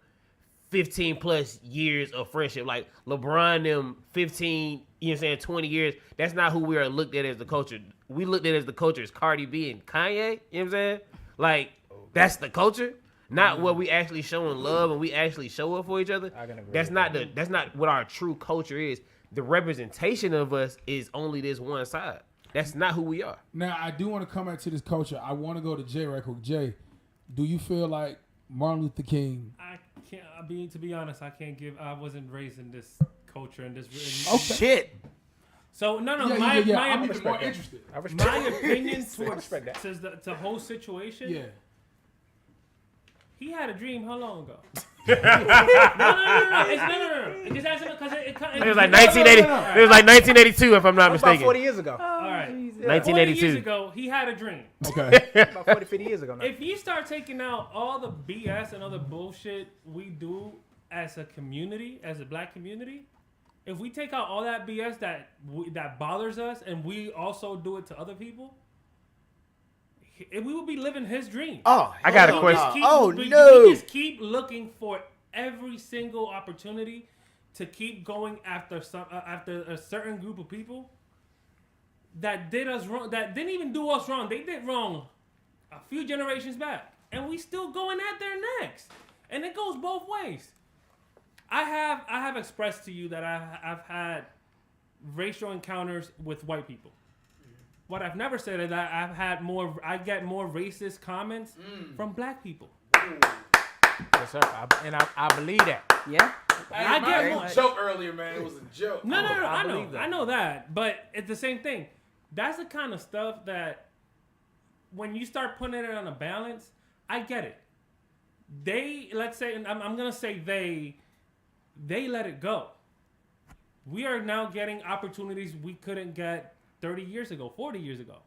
15 plus years of friendship. Like LeBron, them 15, you know what I'm saying, 20 years. That's not who we are looked at as the culture. We looked at as the culture as Cardi B and Kanye. You know what I'm saying? Like, that's the culture. Not what we actually showing love and we actually show up for each other. I can agree That's with not not what our true culture is. The representation of us is only this one side. That's not who we are. Now, I do want to come back to this culture. I want to go to Jay right quick. Jay, do you feel like Martin Luther King? I can't. To be honest, I can't give. I wasn't raised in this culture and this. Okay. Shit. So no. Yeah, My I'm even more that. interested. I respect my that. opinion I towards respect that. the whole situation. Yeah. He had a dream how long ago? No. It's just asking because It was like 1980. It was like 1982, if I'm not About mistaken. 40 years ago. All right. 40 1982. years ago, he had a dream. Okay. About 40, 50 years ago now. If you start taking out all the BS and other bullshit we do as a community, as a black community, if we take out all that BS that bothers us and we also do it to other people, we will be living his dream. Oh, I got a hell question. no. We No. just keep looking for every single opportunity to keep going after after a certain group of people that did us wrong, that didn't even do us wrong. They did wrong a few generations back, and we still going at their necks. And it goes both ways. I have expressed to you that I've had racial encounters with white people. What I've never said is that I get more racist comments from black people. Yes, sir. I believe that. Yeah. I get Very more. much. Joke earlier, man. It was a joke. No, I I know, believe that. I know that, but it's the same thing. That's the kind of stuff that when you start putting it on a balance, I get it. Let's say, and I'm gonna say they let it go. We are now getting opportunities we couldn't get 30 years ago, 40 years ago,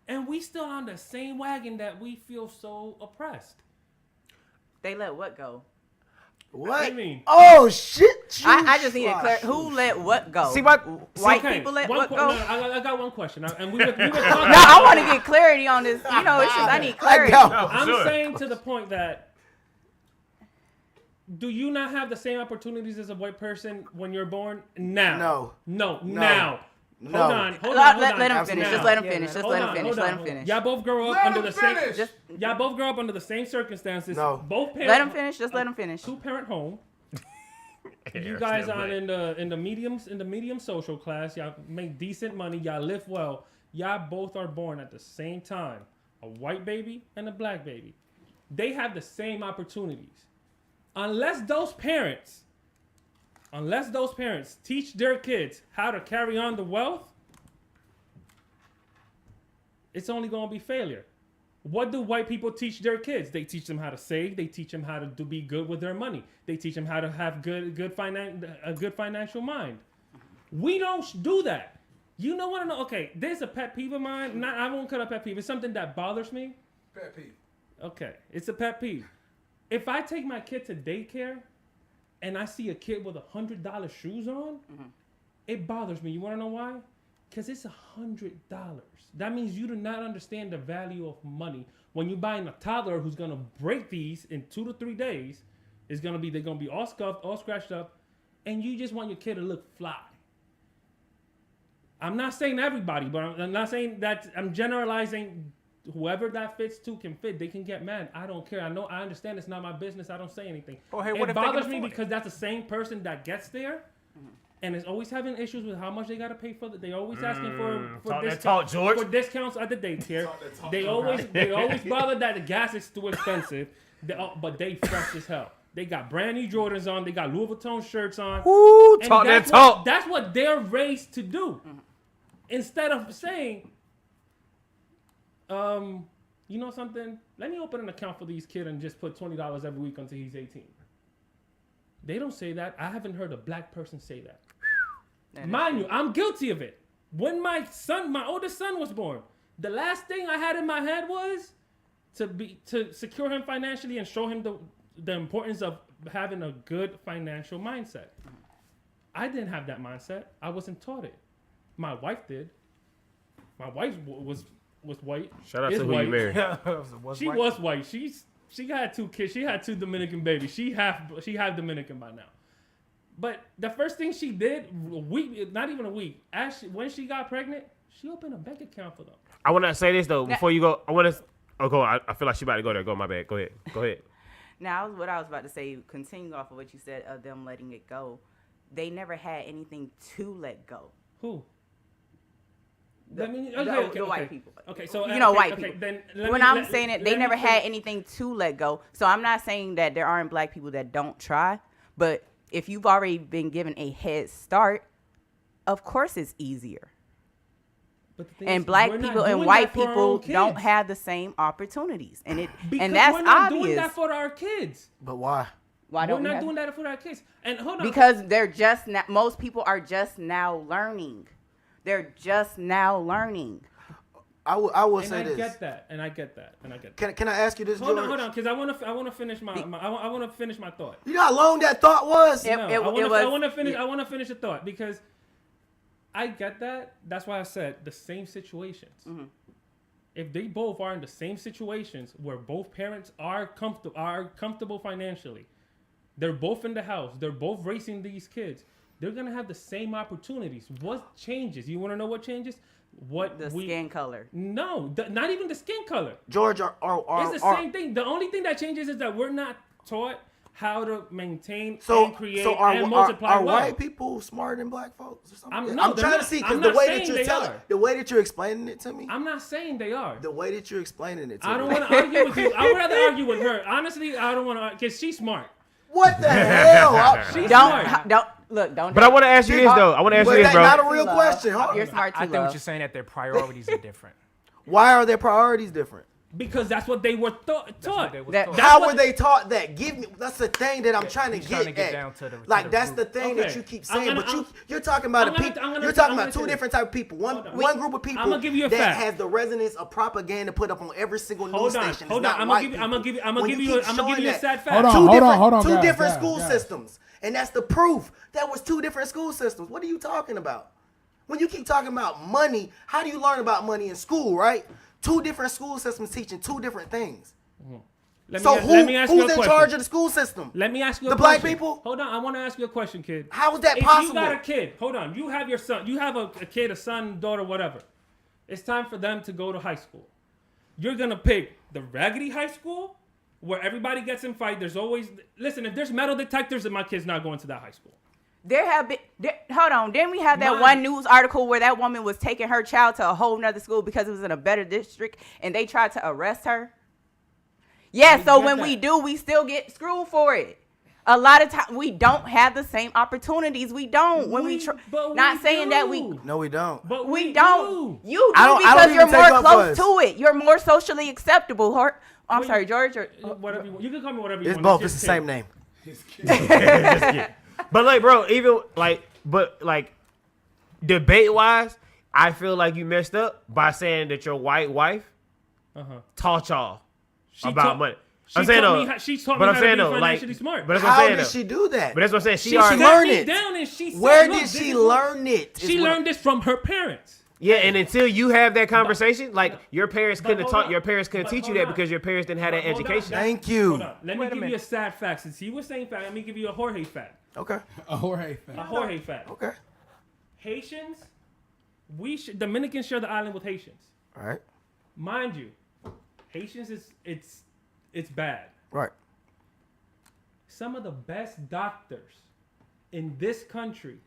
and we still on the same wagon that we feel so oppressed. They let what go? What? I mean- Oh shit! I just need to clear. Who let what go? See what? White Okay, people let one what que- go? no, I got one question, and we were talking. No, I want to get clarity on this. You know, it's just I need clarity. I'm saying to the point that do you not have the same opportunities as a white person when you're born? Now. No. Now. No. Hold on. Let him finish. Now. Just let him finish. Just Hold let on, him finish. hold Let on. him finish. Y'all both grow up Let under him the same. finish. Just Y'all both grow up under the same circumstances. No. Both parents. let him finish. Just let him finish. 2-parent home. You guys are in the medium social class. Y'all make decent money. Y'all live well. Y'all both are born at the same time. A white baby and a black baby. They have the same opportunities. Unless those parents teach their kids how to carry on the wealth, it's only going to be failure. What do white people teach their kids? They teach them how to save. They teach them how to be good with their money. They teach them how to have a good financial mind. We don't do that. You know what? Okay, there's a pet peeve of mine. I won't cut a pet peeve. It's something that bothers me. Pet peeve. Okay, it's a pet peeve. If I take my kid to daycare and I see a kid with $100 shoes on, it bothers me. You want to know why? Because it's $100. That means you do not understand the value of money. When you're buying a toddler who's gonna break these in 2 to 3 days, they're gonna be all scuffed, all scratched up, and you just want your kid to look fly. I'm not saying everybody, but I'm not saying that. I'm generalizing. Whoever that fits to can fit. They can get mad. I don't care. I understand it's not my business. I don't say anything. Oh, hey, what It if they can bothers me afford it? because that's the same person that gets there and is always having issues with how much they gotta pay for it. They always asking for Talk that talk, George. for discounts at the daycare. They always bother that the gas is too expensive. But they fresh as hell. They got brand new Jordans on. They got Louis Vuitton shirts on. Ooh, And talk that that's talk. That's what they're raised to do. Instead of saying, you know something? Let me open an account for these kids and just put $20 every week until he's 18. They don't say that. I haven't heard a black person say that. Mind you, I'm guilty of it. When my oldest son was born, the last thing I had in my head was to secure him financially and show him the importance of having a good financial mindset. I didn't have that mindset. I wasn't taught it. My wife did. My wife was white. Shout out Is to who white. you married. She was white. She had 2 kids. She had 2 Dominican babies. She half Dominican by now. But the first thing she did, not even a week, when she got pregnant, she opened a bank account for them. I want to say this though before you go. I want to. Oh, go. I feel like she about to go there. Go. My bad. Go ahead. Now, what I was about to say, continuing off of what you said of them letting it go, they never had anything to let go. Who? The white people. Okay, so white people. Then When I'm saying it, they never had anything to let go. So I'm not saying that there aren't black people that don't try, but if you've already been given a head start, of course it's easier. But the thing And is, black we're not people and doing white that for our people own don't kids. have the same opportunities, and Because that's we're not doing obvious. that for our kids. But why? Why We're don't we not have- doing that for our kids. And hold on. Because they're just now. Most people are just now learning. They're just now learning. I will and say I this. get that. And I get that. Can I ask you this, Hold George? on, because I want to finish my I want to finish my thought. You know how long that thought was? It- No, it I was- want to finish. yeah. I want to finish the thought because I get that. That's why I said the same situations. Mm-hmm. If they both are in the same situations where both parents are comfortable financially, they're both in the house, they're both raising these kids, they're gonna have the same opportunities. What changes? You want to know what changes? Skin color. No, not even the skin color. George, It's the same thing. The only thing that changes is that we're not taught how to maintain So, and create so are, and multiply are well. white people smarter than black folks or something? No, I'm they're trying not. to see I'm because the not way saying that you're they telling, are. the way that you're explaining it to me, I'm not saying they are. the way that you're explaining it to I me. don't want to argue with you. I would rather argue with her. Honestly, I don't want to because she's smart. What the hell? She's Don't smart. don't. But I want to ask you this though. I want to ask But you this, that's not bro. a real Love. question. Hold You're on. smart too, I think what love. you're saying that their priorities are different. Why are their priorities different? Because that's what they were taught. That- How what- were they taught that? Give me. That's the thing that I'm trying to he's get trying to get at. down to the- to like the that's root. the thing that Okay. you keep I'm saying. gonna- But you're talking about I'm a gonna- people. I'm gonna- You're talking I'm about gonna two say different type of people. One Hold on. one group of people I'ma give you a that fact. has the resonance of propaganda put up on every single news Hold on, station. hold It's on. not I'm white gonna give you. I'm gonna give you. I'm gonna When give you you. keep I'm gonna give showing you a that- sad fact. Hold on, two hold different, on, hold on, two guys, different guys, school guys. systems, and that's the proof. That was two different school systems. What are you talking about? When you keep talking about money, how do you learn about money in school, right? Two different school systems teaching two different things. Let So let me ask you who's a in question. charge of the school system? Let me ask you The a black question. people? Hold on, I want to ask you a question, kid. How is that If possible? you got a kid, hold on. You have your son. You have a kid, a son, daughter, whatever. It's time for them to go to high school. You're gonna pick the raggedy high school where everybody gets in fight. There's always listen. If there's metal detectors, then my kid's not going to that high school. There have been. Hold on. Didn't we have that Mine- one news article where that woman was taking her child to a whole nother school because it was in a better district and they tried to arrest her? Yeah. We So get when that. we do, we still get screwed for it. A lot of times we don't have the same opportunities. We don't when we. But Not we saying that do. we. No, we don't. But We don't. do. You do I don't because even you're take more up close us. to it. You're more socially acceptable. I'm Well, sorry, George. Or, Whatever you want. You can call me whatever you It's want. both. just It's the kid. same name. But like, bro, even like, but like, debate wise, I feel like you messed up by saying that your white wife taught y'all She about taught- money. She I'm saying taught though, me how- she taught but me I'm how to saying be though, like, financially smart. but that's what I'm How saying did though. she do that? But that's what I'm saying. She She already sat learned me it. down and she said, Where "Look, did this she is what-" learn it? She learned this from her parents. Yeah, and until you have that conversation, like your parents couldn't have hold taught, on. your parents couldn't But teach you hold that on. because your parents didn't have that Hold on. education. Thank you. Hold on. Let me Wait a give you a minute. sad fact. Since he was saying fact, let me give you a Jorge fact. Okay. A Jorge fan. A Jorge fact. Okay. Haitians, Dominicans share the island with Haitians. All right. Mind you, Haitians it's bad. Right. Some of the best doctors in this country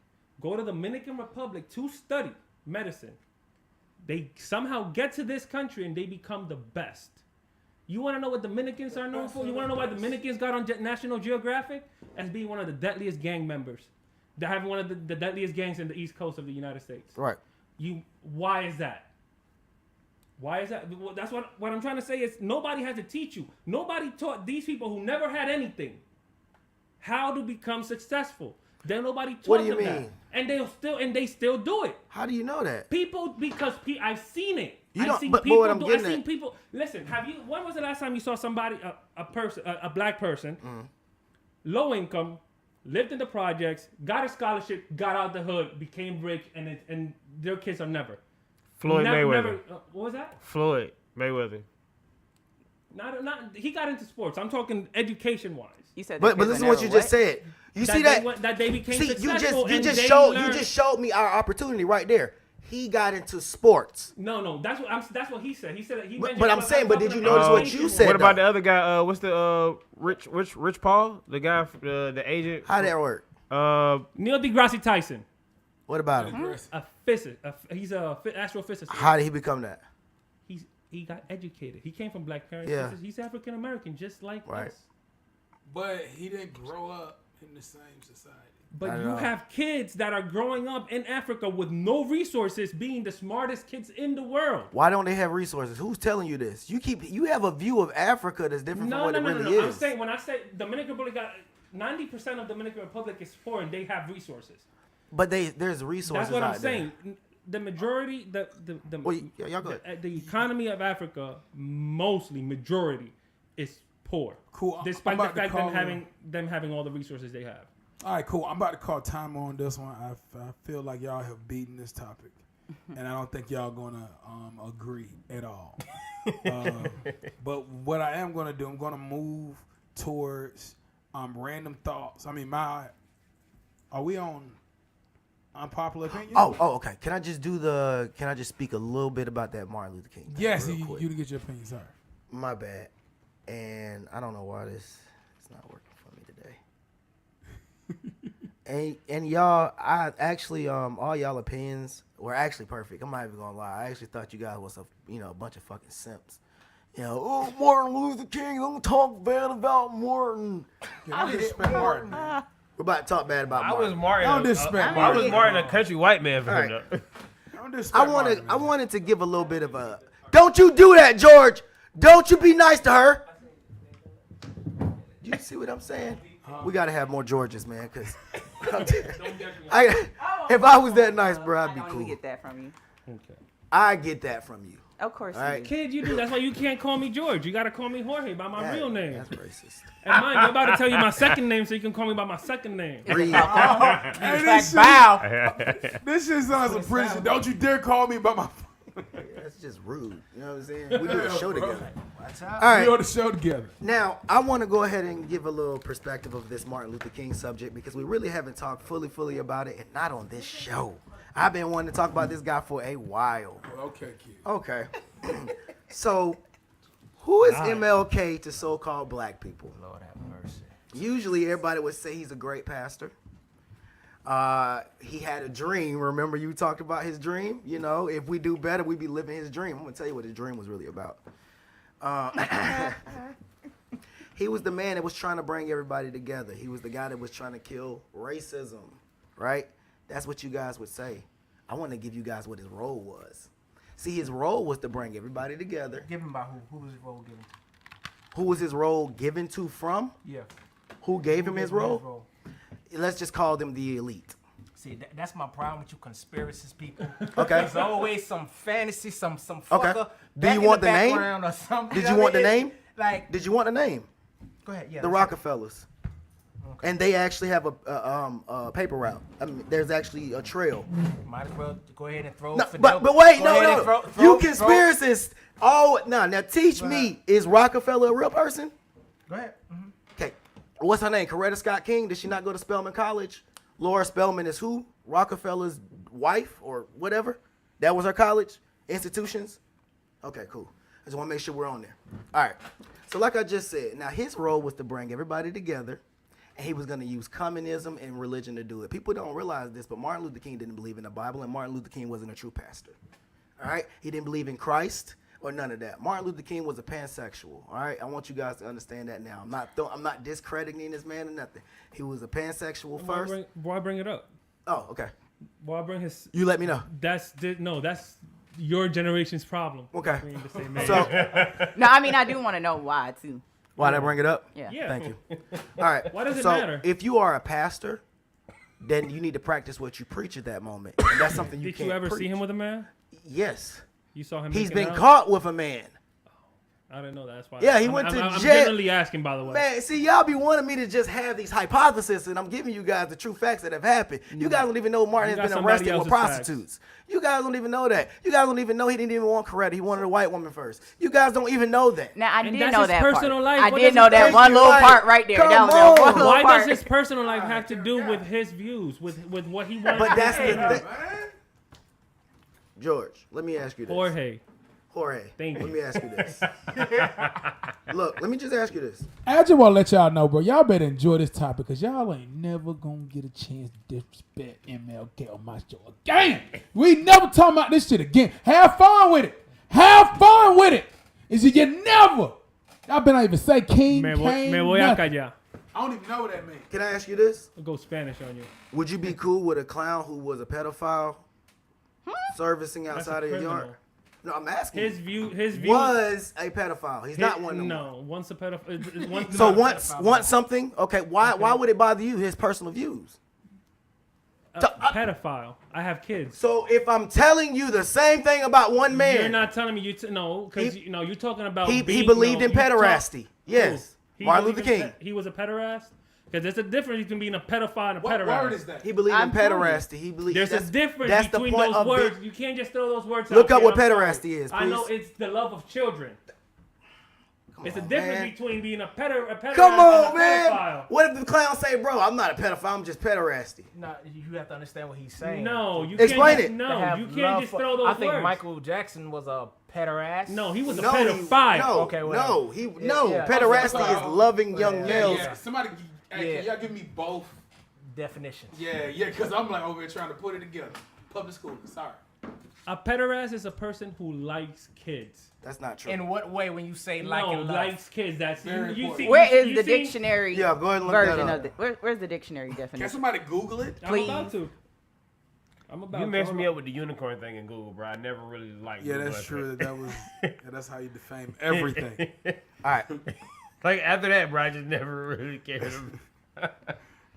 go to the Dominican Republic to study medicine. They somehow get to this country and they become the best. You want to know what Dominicans are known for? You want to know why Dominicans got on National Geographic? As being one of the deadliest gang members. They're having one of the deadliest gangs in the East Coast of the United States. Right. Why is that? Why is that? Well, that's what I'm trying to say is nobody had to teach you. Nobody taught these people who never had anything how to become successful. Then nobody taught What do you them that. mean? And they still do it. How do you know that? People, because I've seen it. You I've don't- seen but people what I'm do. I've getting seen at- people. Listen, when was the last time you saw somebody, a black person, low income, lived in the projects, got a scholarship, got out the hood, became rich, and their kids are never. Floyd Mayweather. What was that? Floyd Mayweather. Not. He got into sports. I'm talking education wise. you said. But listen to what you just said. You see that? That they became See, successful. you and just they showed learned- you just showed me our opportunity right there. He got into sports. No. That's what he said. He said that he. But I'm saying, but did you notice what you said? What about though. the other guy? What's the Rich Paul? The guy, the agent. How that work? Neil deGrasse Tyson, What about him? a physicist. He's a astrophysicist. How did he become that? He got educated. He came from black parents. Yeah. He's African American, just like Right. us. But he didn't grow up in the same society. But I you know. have kids that are growing up in Africa with no resources, being the smartest kids in the world. Why don't they have resources? Who's telling you this? You have a view of Africa that's different from No. what it really I'm is. saying when I say Dominican Republic got 90% of Dominican Republic is poor and they have resources. But there's resources That's what I'm out there. saying. The majority, Well, y'all go ahead. the economy of Africa, majority, is poor. Cool. Despite I'm the about to fact call them having all the resources they have. All right, cool. I'm about to call time on this one. I feel like y'all have beaten this topic, and I don't think y'all gonna agree at all. But what I am gonna do, I'm gonna move towards random thoughts. I mean, are we on unpopular opinion? Oh, okay. Can I just speak a little bit about that Martin Luther King thing yes. real You quick? to get your opinion, sorry. My bad. And I don't know why it's not working for me today. And y'all, I actually all y'all opinions were actually perfect. I'm not even gonna lie. I actually thought you guys was a bunch of fucking simps. Oh, Martin Luther King, don't talk bad about Martin. Don't disrespect Martin. We're about to talk bad about I Martin. was Martin. Don't disrespect I was Martin. Martin, a country white man for him. Alright. Though. Don't disrespect Martin, I man. wanted to give a little bit of a. Don't you do that, George? Don't you be nice to her? You see what I'm saying? We gotta have more Georges, man. Cause if I was that nice, bro, I'd be I don't cool. even get that from you. I get that from you. Of course All right. you do. Kid, you do. That's why you can't call me George. You gotta call me Jorge by my real name. That's racist. And mine, I'm about to tell you my second name so you can call me by my second name. Read. Hey, this shit, Bow. this shit sounds like prison. Don't you dare call me by my That's just rude. You know what I'm saying? We do a show bro. together. All We right. on the show together. Now, I want to go ahead and give a little perspective of this Martin Luther King subject because we really haven't talked fully about it, and not on this show. I've been wanting to talk about this guy for a while. Okay, kid. Okay. So, who is MLK to so-called black people? Lord have mercy. Usually, everybody would say he's a great pastor. He had a dream. Remember, you talked about his dream? You know, if we do better, we be living his dream. I'm going to tell you what his dream was really about. He was the man that was trying to bring everybody together. He was the guy that was trying to kill racism, right? That's what you guys would say. I want to give you guys what his role was. See, his role was to bring everybody together. Given by who? Who was his role given to? Who was his role given to from? Yeah. Who gave him his Who gave role? Let's just call them the elite. See, that's my problem with you conspiracist people. Okay. There's always some fantasy, some fucker. Okay. Do back you in want the name? background or something. Did you want the name? Like, Did you want the name? go ahead. Yeah. The Rockefellers. Okay. And they actually have a paper route. I mean, there's actually a trail. Might as well go ahead and throw. No, Fidel. but wait, Go ahead no. and throw- You throw- conspiracists. Oh, no. Now teach me. Is Rockefeller a real person? Go ahead. Okay. What's her name? Coretta Scott King. Did she not go to Spelman College? Laura Spelman is who? Rockefeller's wife or whatever? That was her college? Institutions? Okay, cool. I just want to make sure we're on there. All right. So like I just said, now his role was to bring everybody together, and he was going to use communism and religion to do it. People don't realize this, but Martin Luther King didn't believe in the Bible, and Martin Luther King wasn't a true pastor. All right? He didn't believe in Christ or none of that. Martin Luther King was a pansexual. All right? I want you guys to understand that now. I'm not discrediting this man or nothing. He was a pansexual first. Why bring it up? Oh, okay. Why bring his? You let me know. That's your generation's problem. Okay. For you to say, man. So, No, I mean I do want to know why too. why'd I bring it up? Yeah. yeah. Thank you. All right. Why does it so matter? if you are a pastor, then you need to practice what you preach at that moment. And that's something you Did can't you ever preach. see him with a man? Yes. You saw him. He's making been out? caught with a man. I didn't know that. That's why. Yeah, he went to I'm jail. generally asking, by the way. Man, see, y'all be wanting me to just have these hypotheses, and I'm giving you guys the true facts that have happened. You guys don't even know Martin You has got been somebody arrested with else's prostitutes. You guys don't even know that. You guys don't even know he didn't even want Coretta. He wanted a white woman first. You guys don't even know that. Now I And did that's know his that personal part. life. I What did does know it that take one you, little like, part right there. come That was on. that one little Why part. does his personal life have to do with his views, with what he wants? But to that's say? the thing. George, let me ask you this. Jorge, Thank let you. me ask you this. Look, let me just ask you this. I just want to let y'all know, bro. Y'all better enjoy this topic because y'all ain't never going to get a chance to disrespect MLK on my show again. We never talking about this shit again. Have fun with it. Have fun with it. Is you never. Y'all better not even say King, Me Kane, voy a nothing. callar. I don't even know what that means. Can I ask you this? I'll go Spanish on you. Would you be cool with a clown who was a pedophile servicing That's outside a of your yard? criminal. No, I'm asking. His view. Was a pedophile. He's not one no more. No, once a pedophile. So once something, okay, why would it bother you, his personal views? pedophile. I have kids. So if I'm telling you the same thing about one man, You're not telling me no, because you're talking about he being, believed no, in you talk- pederasty. Yes. He Martin Luther believed in King. he was a pederast? Because there's a difference between being a pedophile and a What pederast. word is that? He believed I'm in telling you. pederasty. He believed There's a difference that's the between point those of words. You can't just throw those words out. Look up there. what I'm sorry. pederasty is, I know please. it's the love of children. It's a on, difference man. between being a pederast Come and on, a man. pedophile. What if the clown say, bro, I'm not a pedophile, I'm just pederasty? No, you have to understand what he's saying. No, you Explain can't it. just, To no, have you can't love just for- throw those I think words. Michael Jackson was a pederast. No, he was a No, pedophile. No, Okay, whatever. no, Yeah. pederasty Okay. is loving young Yeah, males. Yeah, somebody, hey, Yeah. can y'all give me both definitions. Yeah, because I'm like over here trying to put it together. Public school, sorry. A pederast is a person who likes kids. That's not true. In what way when you say like No, and love? likes kids. That's Very you important. see. Where is you the see- dictionary Yeah, go ahead and look that version up. of it? Where's the dictionary Can definition? somebody Google it? I'm about to. I'm about. You to. messed me up with the unicorn thing in Google, bro. I never really liked. Yeah, Google that's like true. that. That was. Yeah, that's how you defame everything. All right. Like after that, bro, I just never really cared.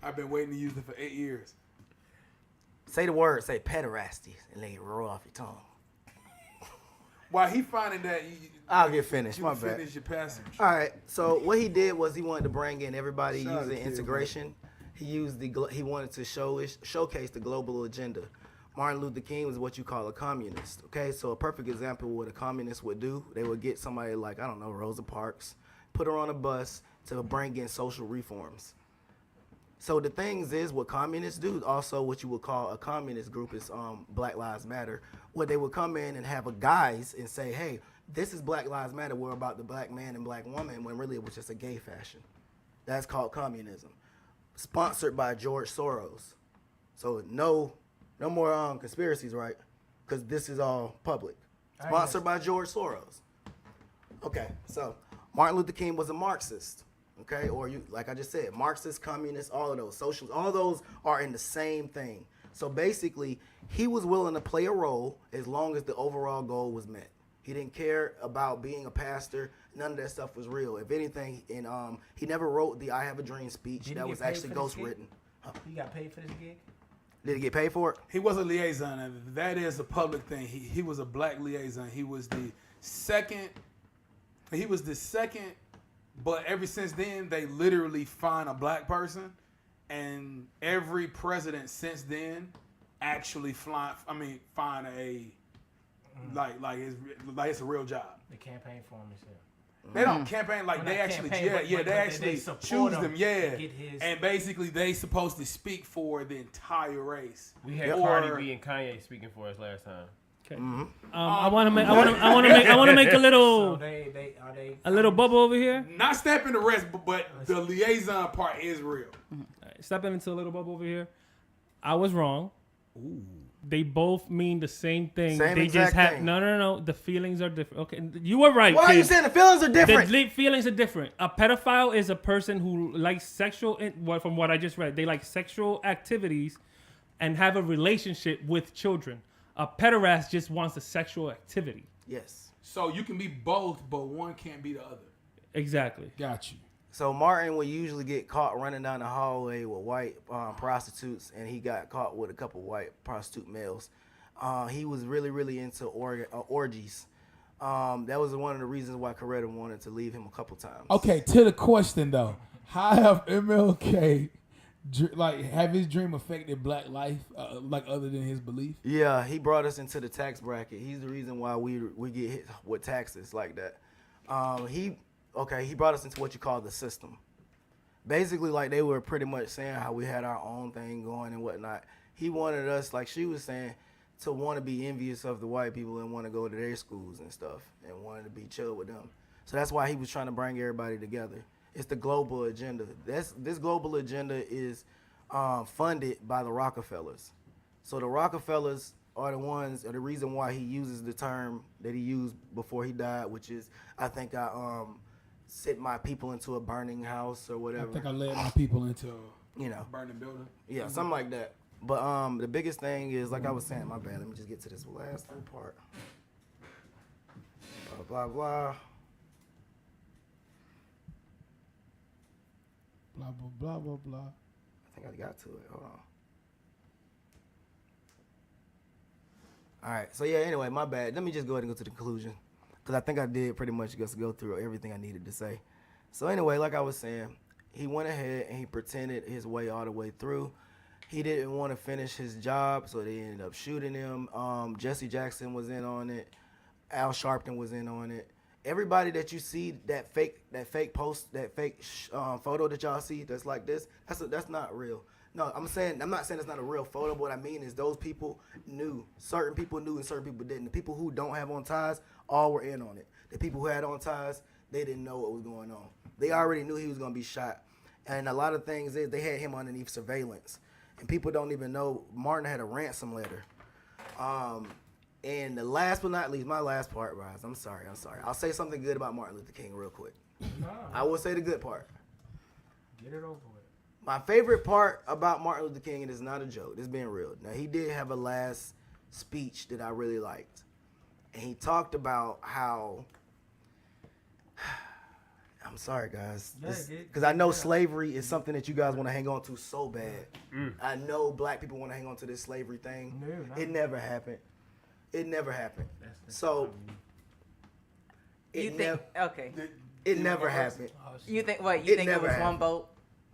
I've been waiting to use it for 8 years. Say the word. Say pederasty, and let it roll off your tongue. While he finding that, I'll get finished. you My bad. finish your passage. All right. So what he did was he wanted to bring in everybody Shout out using to Kid, integration. He used he wanted to showcase the global agenda. Martin Luther King was what you call a communist. Okay, so a perfect example of what a communist would do, they would get somebody like, I don't know, Rosa Parks, put her on a bus to bring in social reforms. So the things is what communists do, also what you would call a communist group is Black Lives Matter, where they would come in and have a guise and say, hey, this is Black Lives Matter, we're about the black man and black woman, when really it was just a gay fashion. That's called communism. Sponsored by George Soros. So no more conspiracies, right? Because this is all public. Sponsored by George Soros. Okay, so Martin Luther King was a Marxist. Okay, or you, like I just said, Marxist, communist, all of those, socialists, all those are in the same thing. So basically, he was willing to play a role as long as the overall goal was met. He didn't care about being a pastor. None of that stuff was real. If anything, and he never wrote the "I Have a Dream" speech. Did he That get was paid actually for this ghost gig? written. You got paid for this gig? Did he get paid for it? He was a liaison, and that is a public thing. He was a black liaison. He was the second. But ever since then, they literally find a black person, and every president since then actually find a it's a real job. The campaign for him and shit. They don't campaign like Well, they not actually campaign, but they they actually support choose him them, to yeah. get his- And basically they supposed to speak for the entire race. We had Or- Cardi B and Kanye speaking for us last time. Okay. I want to make a So little they are they a little bubble over here. Not stepping the rest, but the liaison part is real. Stepping into a little bubble over here. I was wrong. They both mean the same thing. Same they exact just have thing. no. The feelings are different. Okay, you were right. Why are you kid. saying the feelings are The different? feelings are different. A pedophile is a person who likes from what I just read, they like sexual activities and have a relationship with children. A pederast just wants a sexual activity. Yes. So you can be both, but one can't be the other. Exactly. Got you. So Martin would usually get caught running down the hallway with white prostitutes, and he got caught with a couple white prostitute males. He was really, really into orgies. That was one of the reasons why Coretta wanted to leave him a couple times. Okay, to the question though, how have MLK have his dream affected Black life, like other than his belief? Yeah, he brought us into the tax bracket. He's the reason why we get hit with taxes like that. He brought us into what you call the system. Basically, like they were pretty much saying how we had our own thing going and whatnot. He wanted us, like she was saying, to want to be envious of the white people and want to go to their schools and stuff and wanted to be chill with them. So that's why he was trying to bring everybody together. It's the global agenda. This global agenda is funded by the Rockefellers. So the Rockefellers are the reason why he uses the term that he used before he died, which is, I think I sent my people into a burning house or whatever. I think I led my people into. Burning building. Yeah, something like that. But the biggest thing is, like I was saying, my bad. Let me just get to this last little part. Blah, blah, blah. Blah blah blah blah blah. I think I got to it. Hold on. All right. So, yeah, anyway, my bad. Let me just go ahead and go to the conclusion, because I think I did pretty much just go through everything I needed to say. So, anyway, like I was saying, he went ahead and he pretended his way all the way through. He didn't want to finish his job, so they ended up shooting him. Jesse Jackson was in on it. Al Sharpton was in on it. Everybody that you see, that fake post, that fake photo that y'all see that's like this, that's not real. No, I'm not saying it's not a real photo, but what I mean is those people knew. Certain people knew and certain people didn't. The people who don't have on ties, all were in on it. The people who had on ties, they didn't know what was going on. They already knew he was going to be shot. And a lot of things is they had him underneath surveillance. and people don't even know Martin had a ransom letter. And the last but not least, my last part, Roz. I'm sorry. I'll say something good about Martin Luther King real quick. I will say the good part. Get it over with. My favorite part about Martin Luther King, and it's not a joke, this being real. Now, he did have a last speech that I really liked. And he talked about how, I'm sorry, guys, because I know slavery is something that you guys want to hang on to so bad. I know black people want to hang on to this slavery thing. It never happened. It never happened. So, it never happened. You think what? You think it was one boat?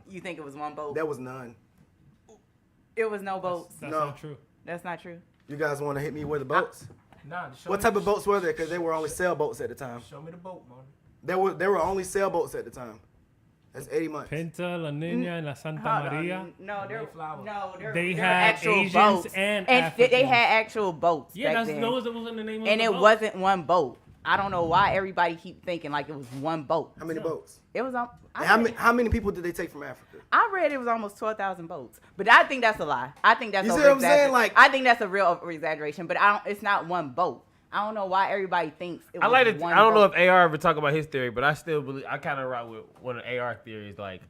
You think it was one boat? There was none. It was no boats. That's No. not true. That's not true. You guys want to hit me with the boats? Nah, What type of boats were there? Because they were only sailboats at the time. Show me the boat, man. There were only sailboats at the time. That's 80 months. Pinta, La Niña, and La Santa Maria. They there had actual Asians boats. and they Africans. had actual boats. Yeah, back that then. was in the name of And the it boat. wasn't one boat. I don't know why everybody keep thinking like it was one boat. How many boats? It was on. And how many people did they take from Africa? I read it was almost 12,000 boats, but I think that's a lie. I think that's You see what I'm saying? Like, I think that's a real over exaggeration, but it's not one boat. I don't know why everybody thinks it was I like it. one I don't know boat. if AR ever talk about his theory, but I still believe. I kind of rock with one of AR theories. Like,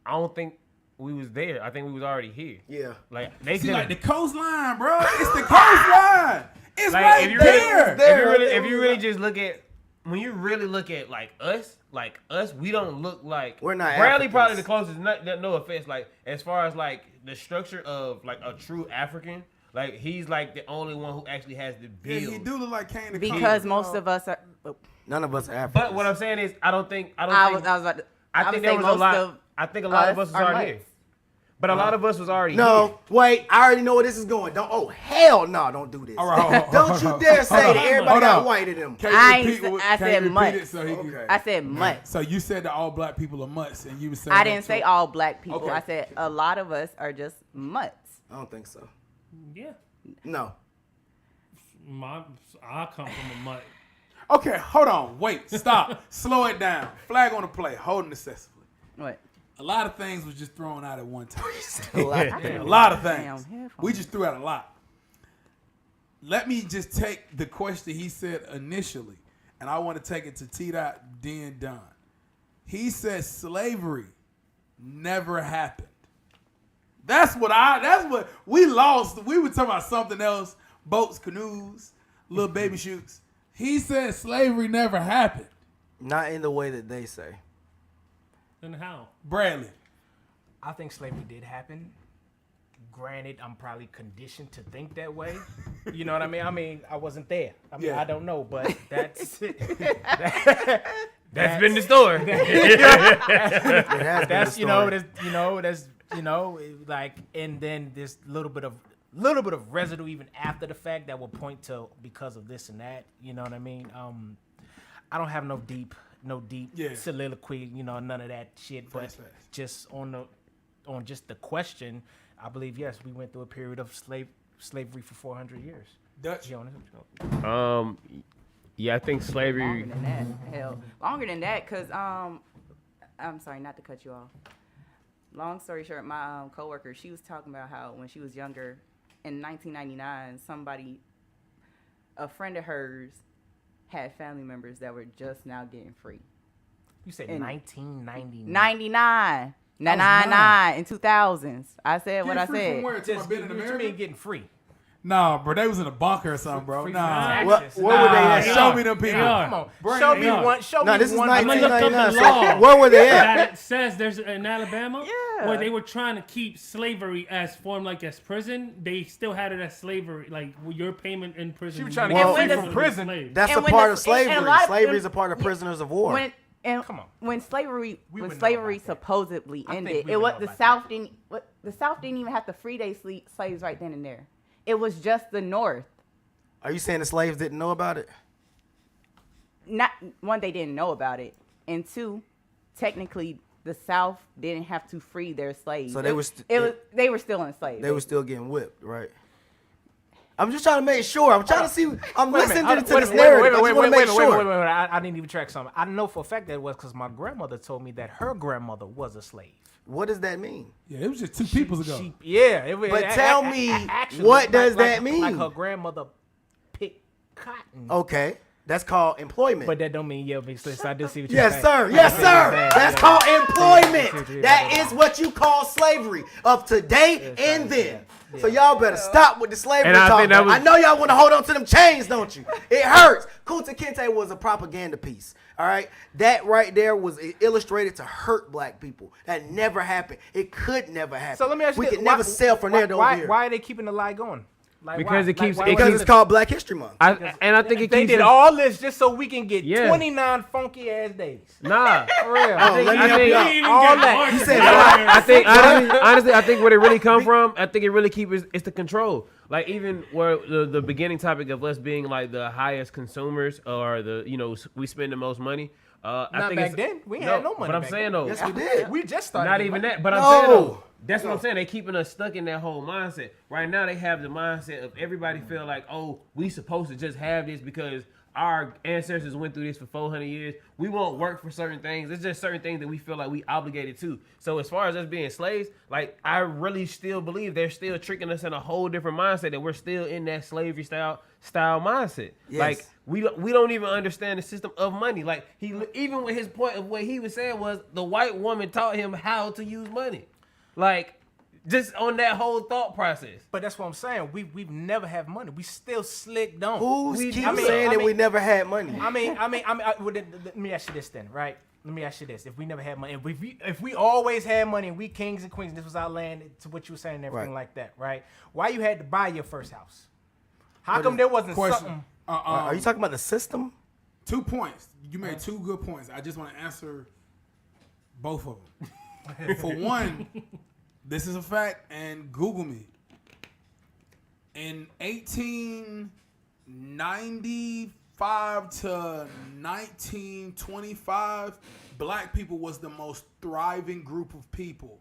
I don't think we was there. I think we was already here. Yeah. Like they See, could've- like the coastline, bro. It's the coastline. It's like, right if you there. if you really just look at when you really look at like us, we don't look like We're not Bradley Africans. probably the closest. No offense, like as far as like the structure of like a true African, like he's like the only one who actually has the Yeah, build. he do look like Kane the Because Conqueror. most of us are. None of us are Africans. But what I'm saying is, I think I was about to. I think there was a lot. I think a lot of us was already here. But a lot of us was already here. No, wait. I already know where this is going. Don't. Oh hell no! Don't do this. All right, Don't you dare say that everybody Hold got on. white in them. Can you I ain't repeat say- what- I can you said repeat mutts. it so he can- Okay. I said mutts. So you said that all black people are mutts, and you were saying I that didn't too. say all black people. Okay. I said a lot of us are just mutts. I don't think so. Yeah, No. I come from a mutt. Okay, hold on, wait, stop, slow it down. Flag on the play, holding excessively. What? A lot of things was just thrown out at one time. A lot, A lot of Damn, things. headphones. We just threw out a lot. Let me just take the question he said initially, and I want to take it to T-Dot, then Don. He said slavery never happened. That's what we lost. We were talking about something else, boats, canoes, little baby chutes. He said slavery never happened. Not in the way that they say. Then how? Bradley. I think slavery did happen. Granted, I'm probably conditioned to think that way. You know what I mean? I mean, I wasn't there. I mean, Yeah. I don't know, but that's That's been the story. It has been that's the you know story. that's like, and then this little bit of residue even after the fact that will point to because of this and that. You know what I mean? I don't have no deep Yeah. soliloquy. You know, none of that shit. But Facts. just on just the question, I believe yes, we went through a period of slavery for 400 years. Dutch. You know, Yeah, I think slavery. Longer than that. Hell, longer than that, cause I'm sorry, not to cut you off. Long story short, my coworker, she was talking about how when she was younger, in 1999, a friend of hers, had family members that were just now getting free. you said In 1999. 99, was 99 in 2000s. I said what I Free from said. where? To Just been in what you America? mean getting free? Nah, bro, they was in a bunker or something, bro. Free Nah. from What taxes. were they at? Show me them people. AR. Come on, Bring show it me up. one. Show No, me this is one. I'm gonna look up the 1999. law. Where were they at? That it says there's in Alabama Yeah. where they were trying to keep slavery as formed like as prison. They still had it as slavery, like your payment in prison. She was trying to get free Well, from prison. slave. That's And a when part the- of slavery. and a lot of Slavery them- is a part of prisoners of war. Come on. When slavery We would know slavery about that. supposedly I think ended, we it would was know the about South didn't even have to free their slaves right then and there. It was just the North. Are you saying the slaves didn't know about it? Not one, they didn't know about it, and two, technically the South didn't have to free their slaves. So they were they were still enslaved. They were still getting whipped, right? I'm just trying to make sure. I'm trying to see. I'm listening to this narrative. I just want to make sure. I didn't even track something. I know for a fact that it was because my grandmother told me that her grandmother was a slave. What does that mean? Yeah, it was just 2 peoples ago. But tell me, what does that mean? Like her grandmother picked cotton. Okay, that's called employment. But that don't mean so I do see what you're saying. Yes, sir. That's called employment. That is what you call slavery of today and then. So y'all better stop with the slavery talk. I know y'all want to hold on to them chains, don't you? It hurts. Kunta Kinte was a propaganda piece. All right, that right there was illustrated to hurt black people. That never happened. It could never happen. So let me ask you we this. could never sell from there to over here. Why are they keeping the lie going? Like, because why? it keeps Because it's called Black History Month. I think it They keeps did us- all this just so we can get 29 funky ass days. Nah. For real. Let me help you out. all that. You said I think honestly, I think what it really come from, I think it really keeps is the control. Like even where the beginning topic of us being like the highest consumers or we spend the most money. Not I think back then. We had no money. But I'm back saying then. though, Yes, we did. We just started. not getting even money. that. But I'm No. saying though, that's what I'm saying. They keeping us stuck in that whole mindset. Right now they have the mindset of everybody feel like, oh, we supposed to just have this because our ancestors went through this for 400 years. We won't work for certain things. It's just certain things that we feel like we obligated to. So as far as us being slaves, like I really still believe they're still tricking us in a whole different mindset that we're still in that slavery style mindset. Yes. Like we don't even understand the system of money. Like even with his point of what he was saying was the white woman taught him how to use money. Like just on that whole thought process. But that's what I'm saying. We've never had money. We still slick don't. Who's keep saying that we never had money? Well, let me ask you this then, right? Let me ask you this: if we never had money, if we always had money, and we kings and queens, this was our land, to what you were saying, and everything like that, right? Why you had to buy your first house? How come there wasn't something? Are you talking about the system? 2 points. You made 2 good points. I just want to answer both of them. For one, this is a fact, and Google me. In 1895 to 1925, black people was the most thriving group of people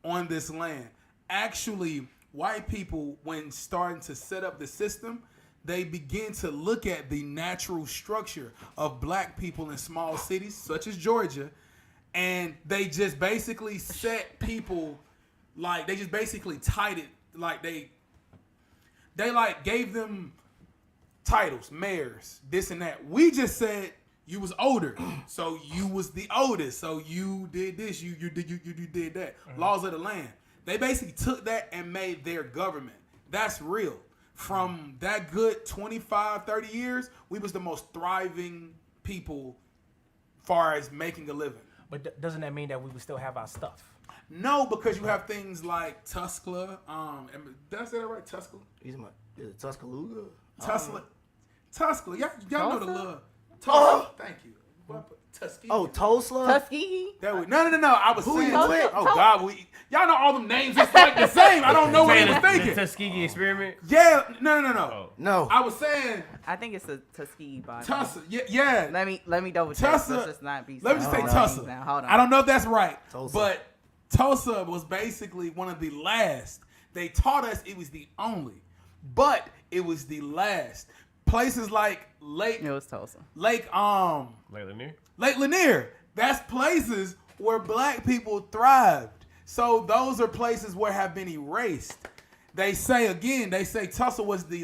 on this land. Actually, white people, when starting to set up the system, they begin to look at the natural structure of black people in small cities, such as Georgia, and they just basically set people, like, they just basically tied it, like, they like gave them titles, mayors, this and that. We just said you was older, so you was the oldest, so you did this, you did that. Laws of the land. They basically took that and made their government. That's real. From that good 25, 30 years, we was the most thriving people far as making a living. But doesn't that mean that we would still have our stuff? No, because you have things like Tuscaloosa. Did I say that right? Tuscaloosa? Is it Tuscaloosa? Tuscaloosa. Y'all know the little. Tulsa. Thank you. Tuskegee. Oh, Tulsa? Tuskegee? No. I was saying. you with? Oh God, y'all know all them names just like the same. I don't know what he was The thinking. Tuskegee experiment. Yeah, no. No. I was saying I think it's a Tuskegee body. Tulsa. Yeah. Let me double check. Tulsa. Let's just not be. Let me just say Tulsa. Now, hold on. I don't know if that's right, Tulsa. but Tulsa was basically one of the last. They taught us it was the only, but it was the last. Places like It was Tulsa. Lake Lanier. That's places where black people thrived. So those are places where have been erased. They say Tulsa was the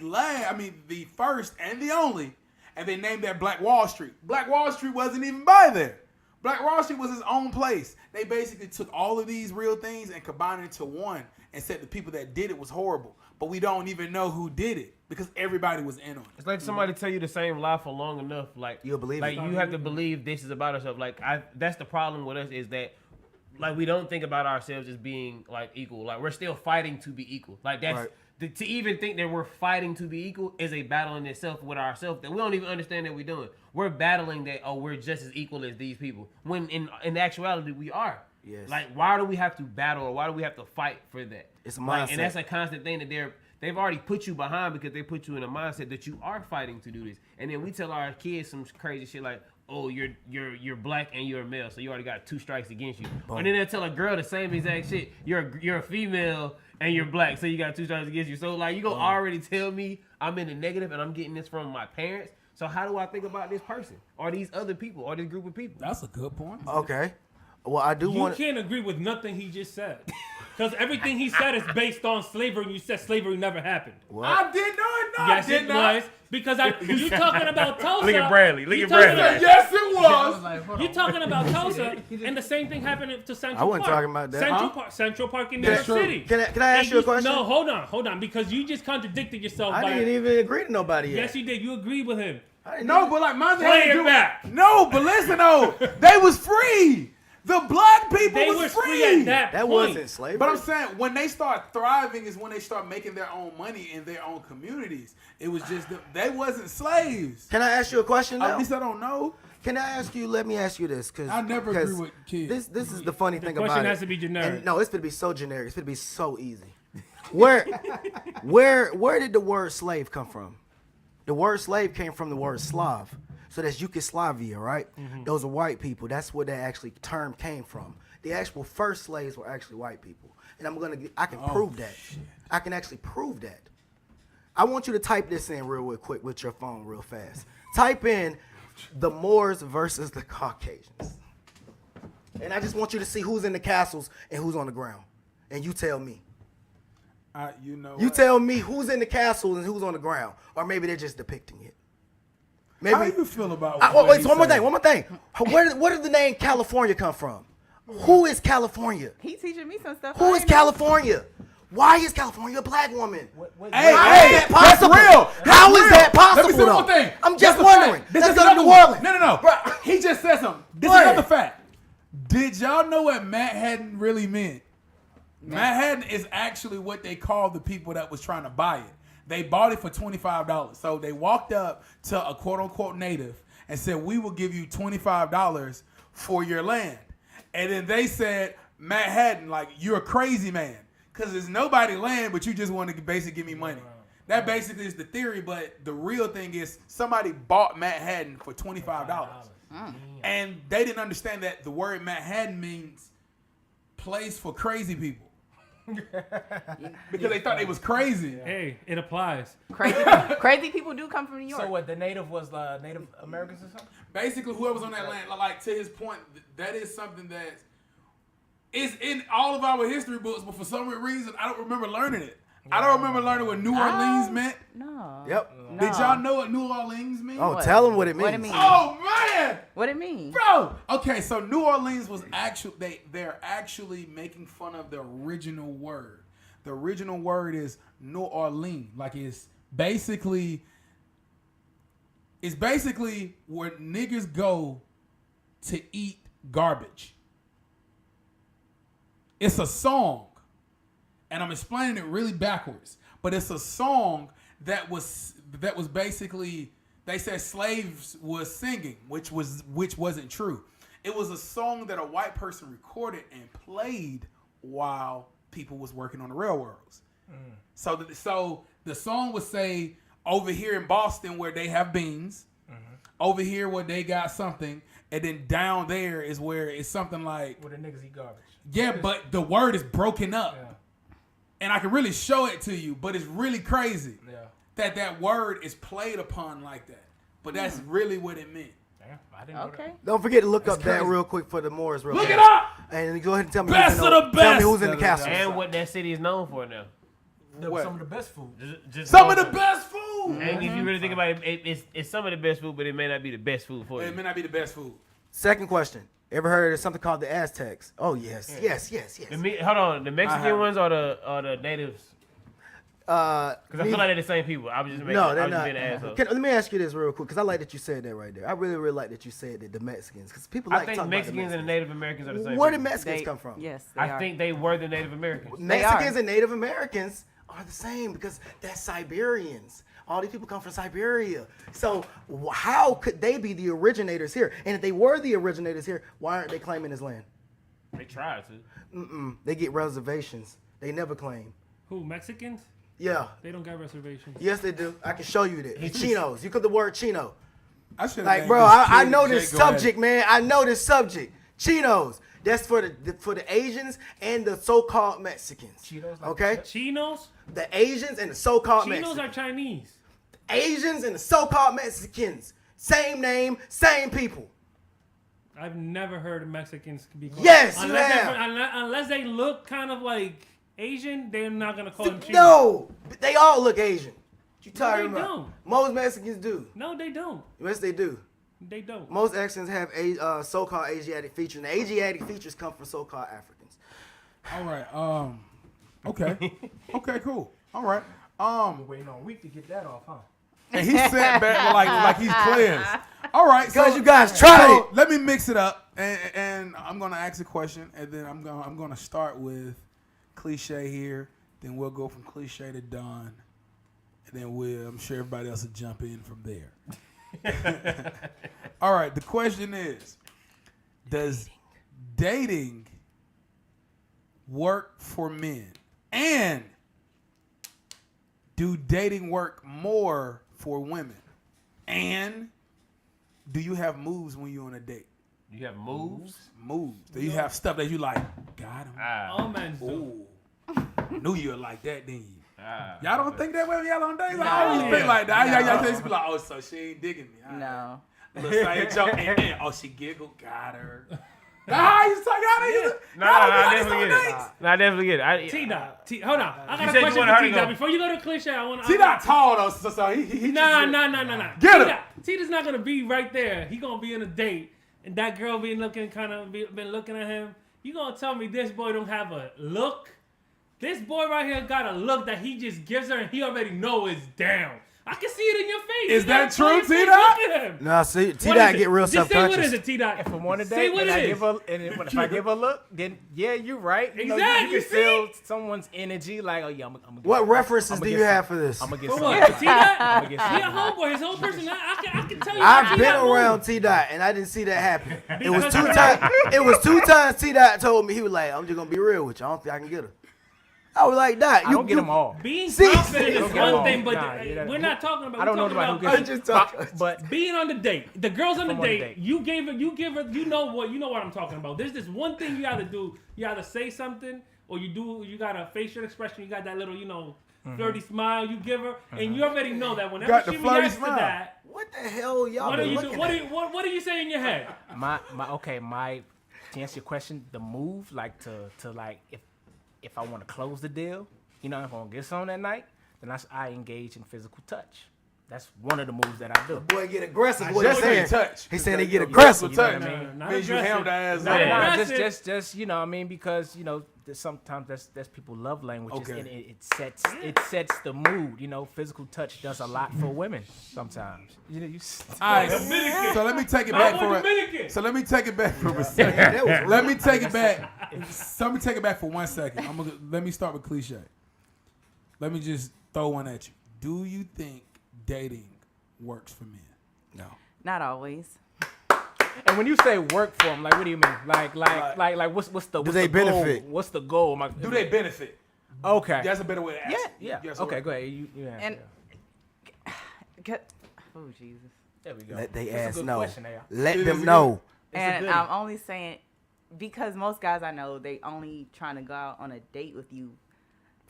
first and the only, and they named that Black Wall Street. Black Wall Street wasn't even by there. Black Wall Street was its own place. They basically took all of these real things and combined it into one and said the people that did it was horrible. But we don't even know who did it because everybody was in on it. It's like somebody tell you the same lie for long enough, like You'll believe like it. you have to believe this is about ourselves. Like that's the problem with us is that like we don't think about ourselves as being like equal. Like we're still fighting to be equal. Like that's Right. to even think that we're fighting to be equal is a battle in itself with ourselves that we don't even understand that we're doing. We're battling that we're just as equal as these people when in actuality we are. Yes. Like why do we have to battle or why do we have to fight for that? It's a Like, mindset. and that's a constant thing that they've already put you behind because they put you in a mindset that you are fighting to do this. And then we tell our kids some crazy shit like, oh, you're black and you're a male, so you already got 2 strikes against you. And then they tell a girl the same exact shit. You're a female and you're black, so you got 2 strikes against you. So like you gonna already tell me I'm in the negative and I'm getting this from my parents. So how do I think about this person or these other people or this group of people? That's a good point. Okay. Well, I do You want. can't agree with nothing he just said. Because everything he said is based on slavery, and you said slavery never happened. I did not. Yes, it was. Because you talking about Tulsa. Look at Bradley. Look you at talking Bradley. about- Yes, it was. You're talking about Tulsa, and the same thing happened to Central Park. I wasn't talking about that. Central Park in New York That's true. City. Can I ask you a question? No, hold on, because you just contradicted yourself. I by, didn't even agree to nobody yet. Yes, you did. You agreed with him. No, but like mine Play had to it do. back. No, but listen though, they was free. The black people They was were free. free at that That point. wasn't slavery. But I'm saying when they start thriving is when they start making their own money in their own communities. It was just they wasn't slaves. Can I ask you a question now? At least I don't know. Can I ask you? Let me ask you this, because I never agree with kids. This is the funny thing about it. question has to be generic. And no, it's gonna be so generic. It's gonna be so easy. Where did the word slave come from? The word slave came from the word Slav. So that's Yugoslavia, right? Mm-hmm. Those are white people. That's where that actually term came from. The actual first slaves were actually white people, and I can prove that. I can actually prove that. I want you to type this in real quick with your phone real fast. Type in the Moors versus the Caucasians. And I just want you to see who's in the castles and who's on the ground. And you tell me. You know. You what? tell me who's in the castle and who's on the ground. Or maybe they're just depicting it. Maybe. How do you feel about? Wait, he one more said? thing. Where did the name California come from? Who is California? He teaching me some stuff. Who is California? Why is California a black woman? Hey, How hey, is that possible? that's real. How That's is real. that possible, Let me say though? one thing. I'm just That's a wondering. fact. This Let's is go to another New one. Orleans. No. Bruh. He just said something. This What? is another fact. Did y'all know what Manhattan really meant? Manhattan is actually what they called the people that was trying to buy it. They bought it for $25. So they walked up to a quote-unquote native and said, we will give you $25 for your land. And then they said, Manhattan, like, you're a crazy man. Because there's nobody land, but you just want to basically give me money. That basically is the theory, but the real thing is somebody bought Manhattan for $25. And they didn't understand that the word Manhattan means place for crazy people. Because they thought they was crazy. Hey, it applies. Crazy people do come from New York. So what? The native was Native Americans or something? Basically, whoever's on that land, like to his point, that is something that is in all of our history books, but for some reason, I don't remember learning it. I don't remember learning what New Orleans meant. No. Yep. No. Did y'all know what New Orleans means? Oh, What? tell them what it means. What it mean? Oh, man! What it mean? Bro, okay, so New Orleans was actually they're actually making fun of the original word. The original word is New Orleans, like it's basically where niggas go to eat garbage. It's a song, and I'm explaining it really backwards, but it's a song that was basically. They said slaves was singing, which wasn't true. It was a song that a white person recorded and played while people was working on the railroads. So the song would say, over here in Boston where they have beans, over here where they got something, and then down there is where it's something like Where the niggas eat garbage. yeah, but the word is broken up, and I can really show it to you, but it's really crazy. Yeah. That word is played upon like that. But that's really what it meant. Damn, I didn't know Okay. Don't forget to look up that crazy. real quick for the Moors. Real Look quick. it up! And go ahead and tell me Best who's in of the Tell me best. who's in the castle. And what that city is known for now. What? Some of the best food. Just Some of go the for- best food! And if you really think about it, it's some of the best food, but it may not be the best food for It you. may not be the best food. Second question. Ever heard of something called the Aztecs? Oh, yes. Yes. Hold on, the Mexican have- ones or the natives? Because I feel like they're the same people. I was just making. No, I they're was just not. being an asshole. Let me ask you this real quick, because I like that you said that right there. I really, really like that you said that the Mexicans, because people like I think talking Mexicans about the and the Native Americans are the same. Where did people. Mexicans come from? Yes, they I are. think they were the Native Americans. Mexicans and Native Americans are the same because that's Siberians. All these people come from Siberia. So how could they be the originators here? And if they were the originators here, why aren't they claiming this land? They tried to. They get reservations. They never claim. Who, Mexicans? Yeah. They don't got reservations. Yes, they do. I can show you that. Chinos. You put the word Chino. I should Like, bro, I know this subject, man. I know this subject. Chinos. That's for the Asians and the so-called Mexicans. Cheetos, like Okay? Chinos? The Asians and the so-called Chinos Mexicans. are Chinese. Asians and the so-called Mexicans. Same name, same people. I've never heard Mexicans be called. Yes, you unless have. unless they look kind of like Asian, they're not gonna call them Chino. No, they all look Asian. You talking they about? don't. Most Mexicans do. No, they don't. Yes, they do. They don't. Most accents have so-called Asiatic features. And the Asiatic features come from so-called Africans. All right. Okay. Okay. Cool. All right. I'm waiting on a week to get that off, huh? And he sat back like he's cleansed. All right. Because you guys tried it. Let me mix it up, and I'm gonna ask a question, and then I'm gonna start with cliche here. Then we'll go from cliche to Don, and then I'm sure everybody else will jump in from there. All right. The question is, does dating work for men? And do dating work more for women? And do you have moves when you're on a date? You have moves? Moves. Do you have stuff that you like, got him? All men do. Ooh. Knew you would like that, didn't you? Ah. Y'all don't think that way when y'all on dates? No. I always think like that. No. Y'all just be like, oh, so she ain't digging me. All right. No. Little side joke. And, oh, she giggled, got her. That's how you talk. Y'all I don't definitely be get like it. this on dates. I definitely get it. T-Dot. Hold on. I got You a said you question wanted her for to T-Dot. go. Before you go to cliche, I want to... She not tall though, so he Nah. Get him. T-Dot's not going to be right there. He going to be in a date, and that girl been looking at him. You going to tell me this boy don't have a look? This boy right here got a look that he just gives her, and he already know it's down. I can see it in your face. Is You that gotta tell true, your face, T-Dot? Look at him. No, see, What T-Dot is it? get real Just say what self-conscious. is it, T-Dot? If I'm on a Say date what and it I is. give her, if I give her a look, then yeah, you're right. You know, Exactly, you you can feel see? someone's energy. Like, oh yeah, I'm gonna. What references do you have for this? I'm gonna get For some. what? T-Dot? I'ma get He some. a homeboy. His whole personality. I can tell you. I've how been T-Dot moves. around T-Dot and I didn't see that happen. It was Because- two times. It was 2 times T-Dot told me, he was like, "I'm just gonna be real with you. I don't think I can get her." I was like, "Dot, I don't get them all. Being See? confident is Don't get one along. thing, but Nah, yeah, we're not talking about. I don't know we're talking about who about gets just talking. But being on the date. The girl's on the From on the date. date. You give her. You know what I'm talking about. There's this one thing you gotta do. You either say something or you do. You got a facial expression. You got that little, flirty smile you give her, and you already know that whenever Got the she flirty reacts smile. to that, what the hell y'all what are been you looking do? at?" What do you say in your head? to answer your question, the move, like to like if I want to close the deal, if I want to get some that night, then I engage in physical touch. That's one of the moves that I do. Boy, get aggressive. I What he just saying? say touch. He saying they get Physical aggressive. touch. You know what I mean? Not Means you aggressive. hammed her ass Not up. aggressive. Just because sometimes that's people love languages, Okay. and it sets the mood. Physical touch does a lot for women sometimes. All right, Dominican. so let me take it My back boy for Dominican. So let me take it back for a second. Let me take it back. So let me take it back for 1 second. Let me start with cliche. Let me just throw one at you. Do you think dating works for men? No. Not always. And when you say work for them, like what do you mean? Like what's the they benefit? Goal? What's the goal? Do they benefit? Okay. That's a better way to ask. Yeah. Yes, Okay, right. go ahead. You answer And that. oh Jesus. There we go. Let they That's a ass good know. question there. Let It is them a know. It's a And goodie. I'm only saying because most guys I know, they only trying to go out on a date with you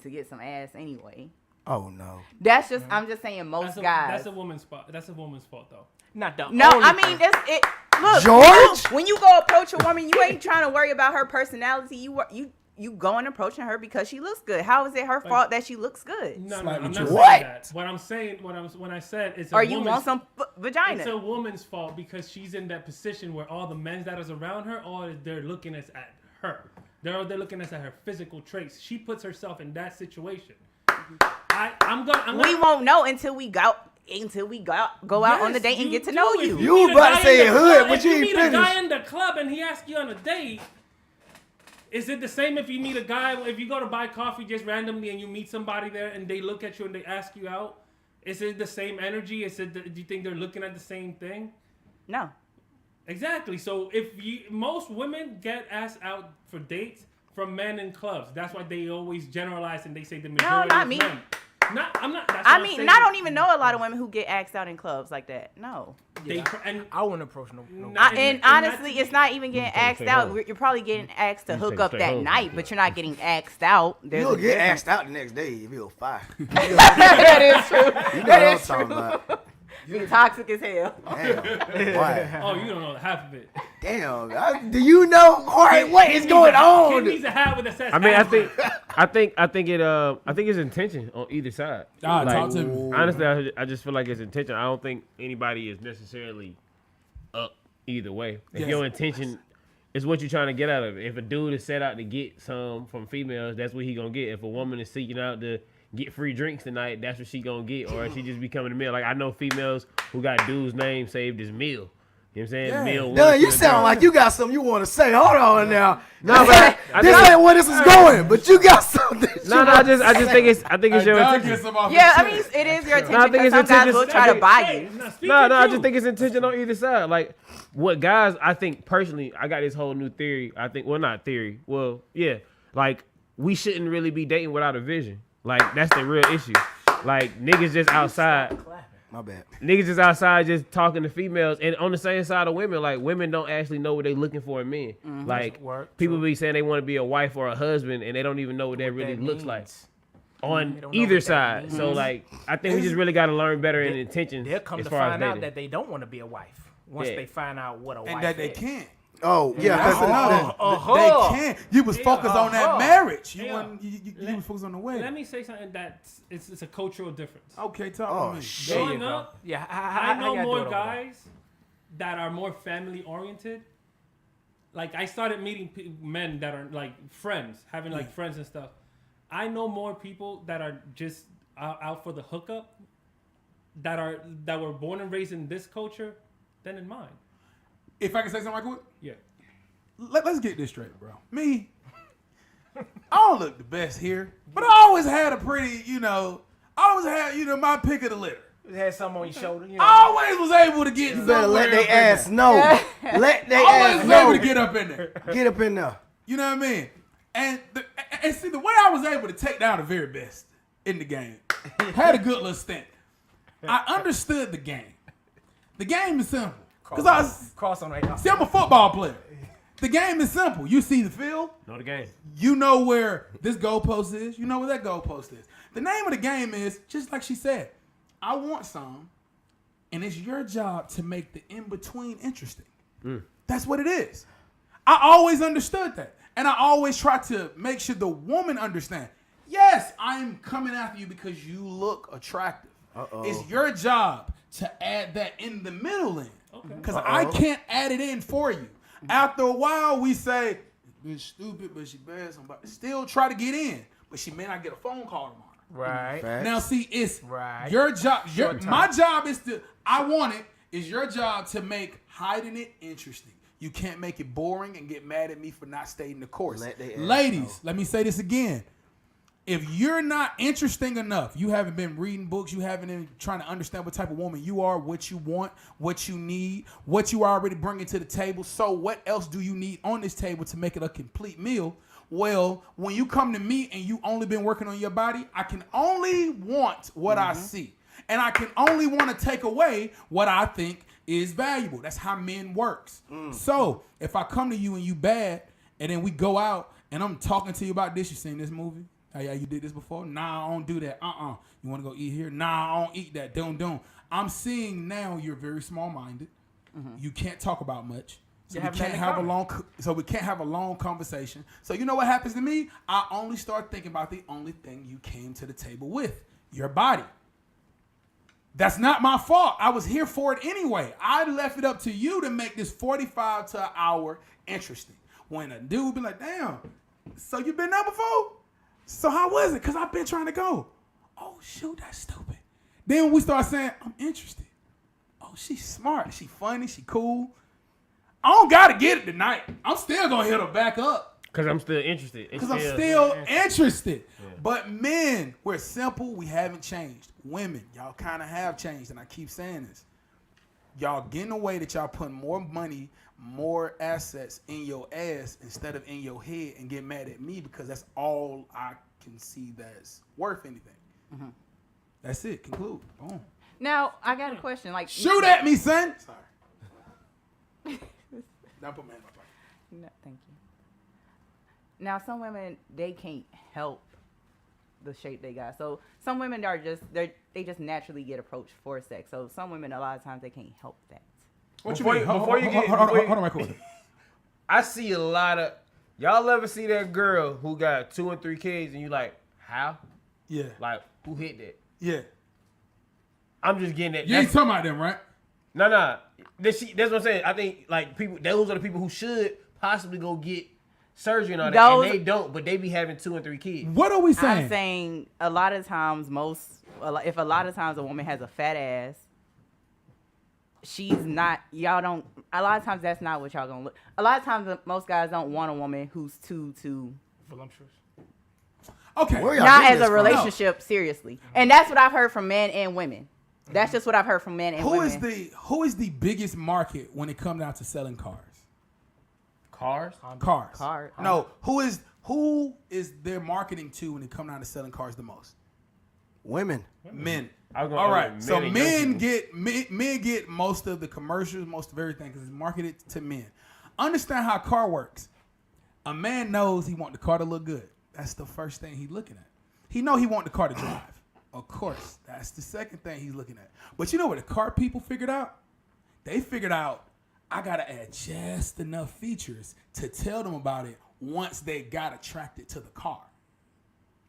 to get some ass anyway. Oh no. That's just I'm just saying most guys. That's a woman's fault. That's a woman's fault though. Not the No, only I mean thing. that's it. Look, George? when you go approach a woman, you ain't trying to worry about her personality. You go and approaching her because she looks good. How is it her fault that she looks good? No, Slightly I'm not true. saying What? that. What I'm saying, when I said it's a Or you woman's, want some vagina? it's a woman's fault because she's in that position where all the men that is around her, all they're looking at her. They're looking at her physical traits. She puts herself in that situation. We won't know until we go out on the date and get to know you. You about to say hood, but you ain't If you meet a guy finished. in the club and he asks you on a date, is it the same if you meet a guy, if you go to buy coffee just randomly and you meet somebody there and they look at you and they ask you out? Is it the same energy? Do you think they're looking at the same thing? No. Exactly. So most women get asked out for dates from men in clubs. That's why they always generalize and they say the majority not is me. men. I'm not. That's I what I'm mean, saying. I don't even know a lot of women who get asked out in clubs like that. No. And I wouldn't approach no. And honestly, it's not even getting asked out. You're probably getting asked to hook up that night, but you're not getting asked out. You'll get asked out the next day if you'll fire. That is true. You know what I'm talking about. Be toxic as hell. Damn. Why? Oh, you don't know half of it. Damn. Do you know, Jorge, what is going Kid on? needs a hat with a says I mean, asthma. I think it's intention on either side. Talk to me. Honestly, I just feel like it's intention. I don't think anybody is necessarily up either way. If Yes. your intention is what you're trying to get out of it. If a dude is set out to get some from females, that's what he gonna get. If a woman is seeking out to get free drinks tonight, that's what she gonna get. Or she just becoming a meal. Like, I know females who got dudes' names saved as meal. You know what I'm saying? Yeah. Meal. Dun, you sound like you got something you want to say. Hold on now. No, this but ain't, this ain't where this is going, but you got something. No, I just think it's your intention. Yeah, I mean, it is your No, I attention think because it's some guys intention. will try to buy you. No, I just think it's intention on either side. Like, what guys, I think personally, I got this whole new theory. I think, well, not theory. Well, yeah, like, we shouldn't really be dating without a vision. Like, that's the real issue. Like, niggas just outside. My bad. Niggas just outside just talking to females, and on the same side of women, like, women don't actually know what they looking for in men. Like, people be saying they want to be a wife or a husband, and they don't even know what that really looks like on either side. So, like, I think we just really got to learn better in intentions. They'll come as to far as find out dating. that they don't want to be a wife once Yeah. they find out what a wife And that they is. can't. Oh, yeah. That's That's another. They can't. You was focused on that marriage. You Yeah. wasn't. You was focused on the wedding. Let me say something it's a cultural difference. Okay, talk Oh, to me. shit. Growing up, Yeah, I know y'all do it more over guys that are more family oriented. Like, I started meeting men that are like friends, having like friends and stuff. I know more people that are just out for the hookup, that were born and raised in this culture, than in mine. If I can say something right quick, Yeah. let's get this straight, bro. Me, I don't look the best here, but I always had a pretty, my pick of the litter. there. You had something on your shoulder. You know, I always was able to get. You better let somewhere they up in ass there. know. Let they I always ass was able know. to get up in there. Get up in there. You know what I mean? And see, the way I was able to take down the very best in the game, had a good little stint. I understood the game. The game is simple. cross on right now. See, I'm a football player. The game is simple. You see the field. Know the game. You know where this goalpost is. You know where that goalpost is. The name of the game is, just like she said, I want some, and it's your job to make the in-between interesting. That's what it is. I always understood that. And I always try to make sure the woman understands. Yes, I am coming after you because you look attractive. It's your job to add that in the middle in. Because I can't add it in for you. After a while, we say, bitch stupid, but she bad. Somebody still try to get in, but she may not get a phone call tomorrow. Right. Facts. Now, see, it's Right. your job. Short time. My job is to, I want it. It's your job to make hiding it interesting. You can't make it boring and get mad at me for not stating the course. Let they ass Ladies, let me say this again. If you're not interesting enough, you haven't been reading books, you haven't been trying to understand what type of woman you are, what you want, what you need, what you are already bringing to the table. So what else do you need on this table to make it a complete meal? Well, when you come to me and you only been working on your body, I can only want what I see. And I can only want to take away what I think is valuable. That's how men works. So if I come to you and you bad, and then we go out and I'm talking to you about this, you seen this movie? Hey, yeah, you did this before? Nah, I don't do that. You want to go eat here? Nah, I don't eat that. Don't. I'm seeing now you're very small-minded. You can't talk about much. So we can't have a long conversation. So you know what happens to me? I only start thinking about the only thing you came to the table with, your body. That's not my fault. I was here for it anyway. I left it up to you to make this 45 to an hour interesting. When a dude be like, damn, so you been there before? So how was it? Because I've been trying to go. Oh, shoot, that's stupid. Then we start saying, I'm interested. Oh, she's smart. She funny. She cool. I don't got to get it tonight. I'm still going to hit her back up. Because I'm still interested. Because I'm still interested. Yeah. But men, we're simple. We haven't changed. Women, y'all kind of have changed. And I keep saying this. Y'all getting away that y'all putting more money, more assets in your ass instead of in your head and get mad at me because that's all I can see that's worth anything. That's it. Conclude. Boom. Now, I got a question. Like, shoot at me, son. Sorry. Don't put my hand in my pocket. No, thank you. Now, some women, they can't help the shape they got. So some women are just they just naturally get approached for sex. So some women a lot of times they can't help that. What you Before mean? you- Hold before you get- on, before you- hold on, right quick. I see a lot of y'all ever see that girl who got 2 and 3 kids and you like, how? Yeah, Like, who hit that? yeah. I'm just getting that. You ain't talking about them, right? No. That's what I'm saying. I think like people, those are the people who should possibly go get surgery and all that, Those- and they don't, but they be having 2 and 3 kids. What are we saying? I'm saying a lot of times if a lot of times a woman has a fat ass, she's not. Y'all don't. A lot of times that's not what y'all gonna look. A lot of times most guys don't want a woman who's too Voluptuous. Okay. Where y'all not getting as this a from? relationship seriously, and that's what I've heard from men and women. That's just what I've heard from men and Who women. who is the biggest market when it comes down to selling cars? Cars? Cars. Car- No, who is their marketing to when it comes down to selling cars the most? Women. Men. I was gonna All say right. men So and young men people. men get most of the commercials, most of everything because it's marketed to men. Understand how a car works. A man knows he want the car to look good. That's the first thing he's looking at. He know he want the car to drive. Of course, that's the second thing he's looking at. But you know what the car people figured out? They figured out I gotta add just enough features to tell them about it once they got attracted to the car.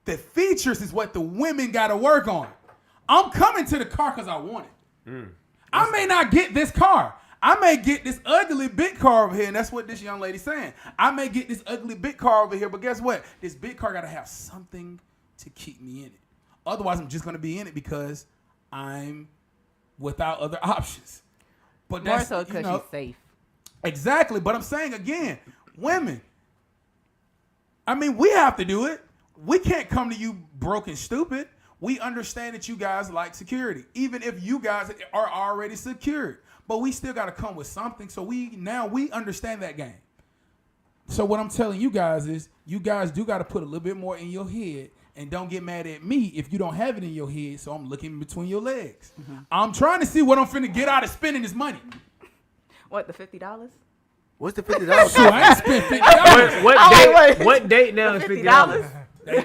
The features is what the women gotta work on. I'm coming to the car because I want it. I may not get this car. I may get this ugly big car over here, and that's what this young lady's saying. I may get this ugly big car over here, but guess what? This big car gotta have something to keep me in it. Otherwise, I'm just gonna be in it because I'm without other options. But More that's so because she's safe. Exactly. But I'm saying again, women, I mean, we have to do it. We can't come to you broke and stupid. We understand that you guys like security, even if you guys are already secured. But we still got to come with something. So we understand that game. So what I'm telling you guys is you guys do got to put a little bit more in your head. And don't get mad at me if you don't have it in your head, so I'm looking between your legs. I'm trying to see what I'm finna get out of spending this money. What, the $50? What's the $50? So I ain't spent $50. What date now is $50?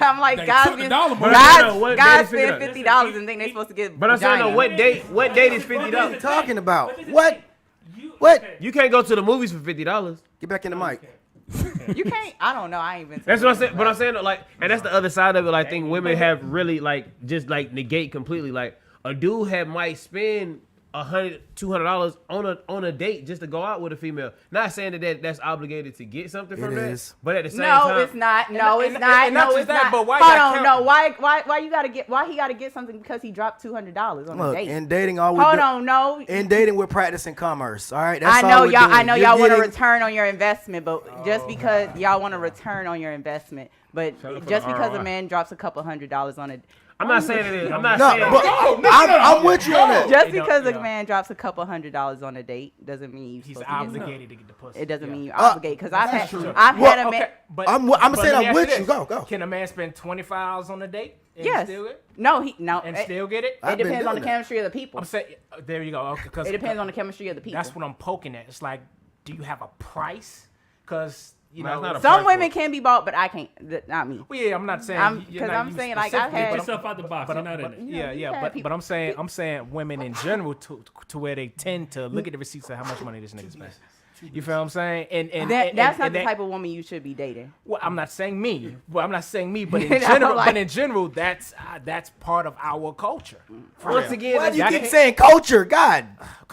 I'm like, They guys took the dollar, but- what guys date is spend $50? $50 and think they're supposed to get But I'm saying, vagina. no, what date is What are you $50? talking about? What? What? You can't go to the movies for $50. Get back in the mic. You can't. I don't know. I ain't been. to That's the what I'm saying. movies, But I'm saying, like, and that's the other side of it. Like, I think women have really, like, just, like, negate completely. Like, a dude might spend $100, $200 on a date just to go out with a female. Not saying that's obligated to get something from It that. is. But at the same No, time. it's not. No, it's and not. not No, just it's that, not. but why Hold y'all on. count- No, why you gotta get? Why he gotta get something because he dropped $200 on a Look, date? in dating, all we Hold do, on. No. in dating, we're practicing commerce. All right, that's I all know we're y'all. doing. I know You're y'all want a getting- return on your investment, but just because y'all want a return on your investment, but Shout out for just the because ROI. a man drops a couple $100 on it, I'm not saying it is. I'm not No, saying but I'm with you on that. just They don't- because a yeah. man drops a couple $100 on a date doesn't mean you He's supposed to get some. obligated to get the pussy. It doesn't Yeah. mean you obligated because I've had true. I've Well, had a man. Okay, but I'm but saying let me I'm ask with you. this. Go. Can a man spend $25 on a date and Yes. still get No, and still get it? I've It been depends on the doing that. chemistry of the people. I'm saying there you go. Okay, 'cause It depends on the chemistry of the people. That's what I'm poking at. It's like, do you have a price? Because you No, it's know, not a Some price women point. can be bought, but I can't. Not me. well, yeah, I'm not saying I'm- you're 'cause not I'm you saying, like, I've specifically, had- Get but yourself out the box. but You're not in it. yeah, you yeah, had but people- I'm saying women in general to where they tend to look at the receipts of how much money this nigga spent. You feel what I'm saying? And That's not and the that- type of woman you should be dating. Well, I'm not saying me. Well, I'm not saying me, but in You know, general, like- that's part of our culture. Once again, Why do you That keep ain't- saying culture? God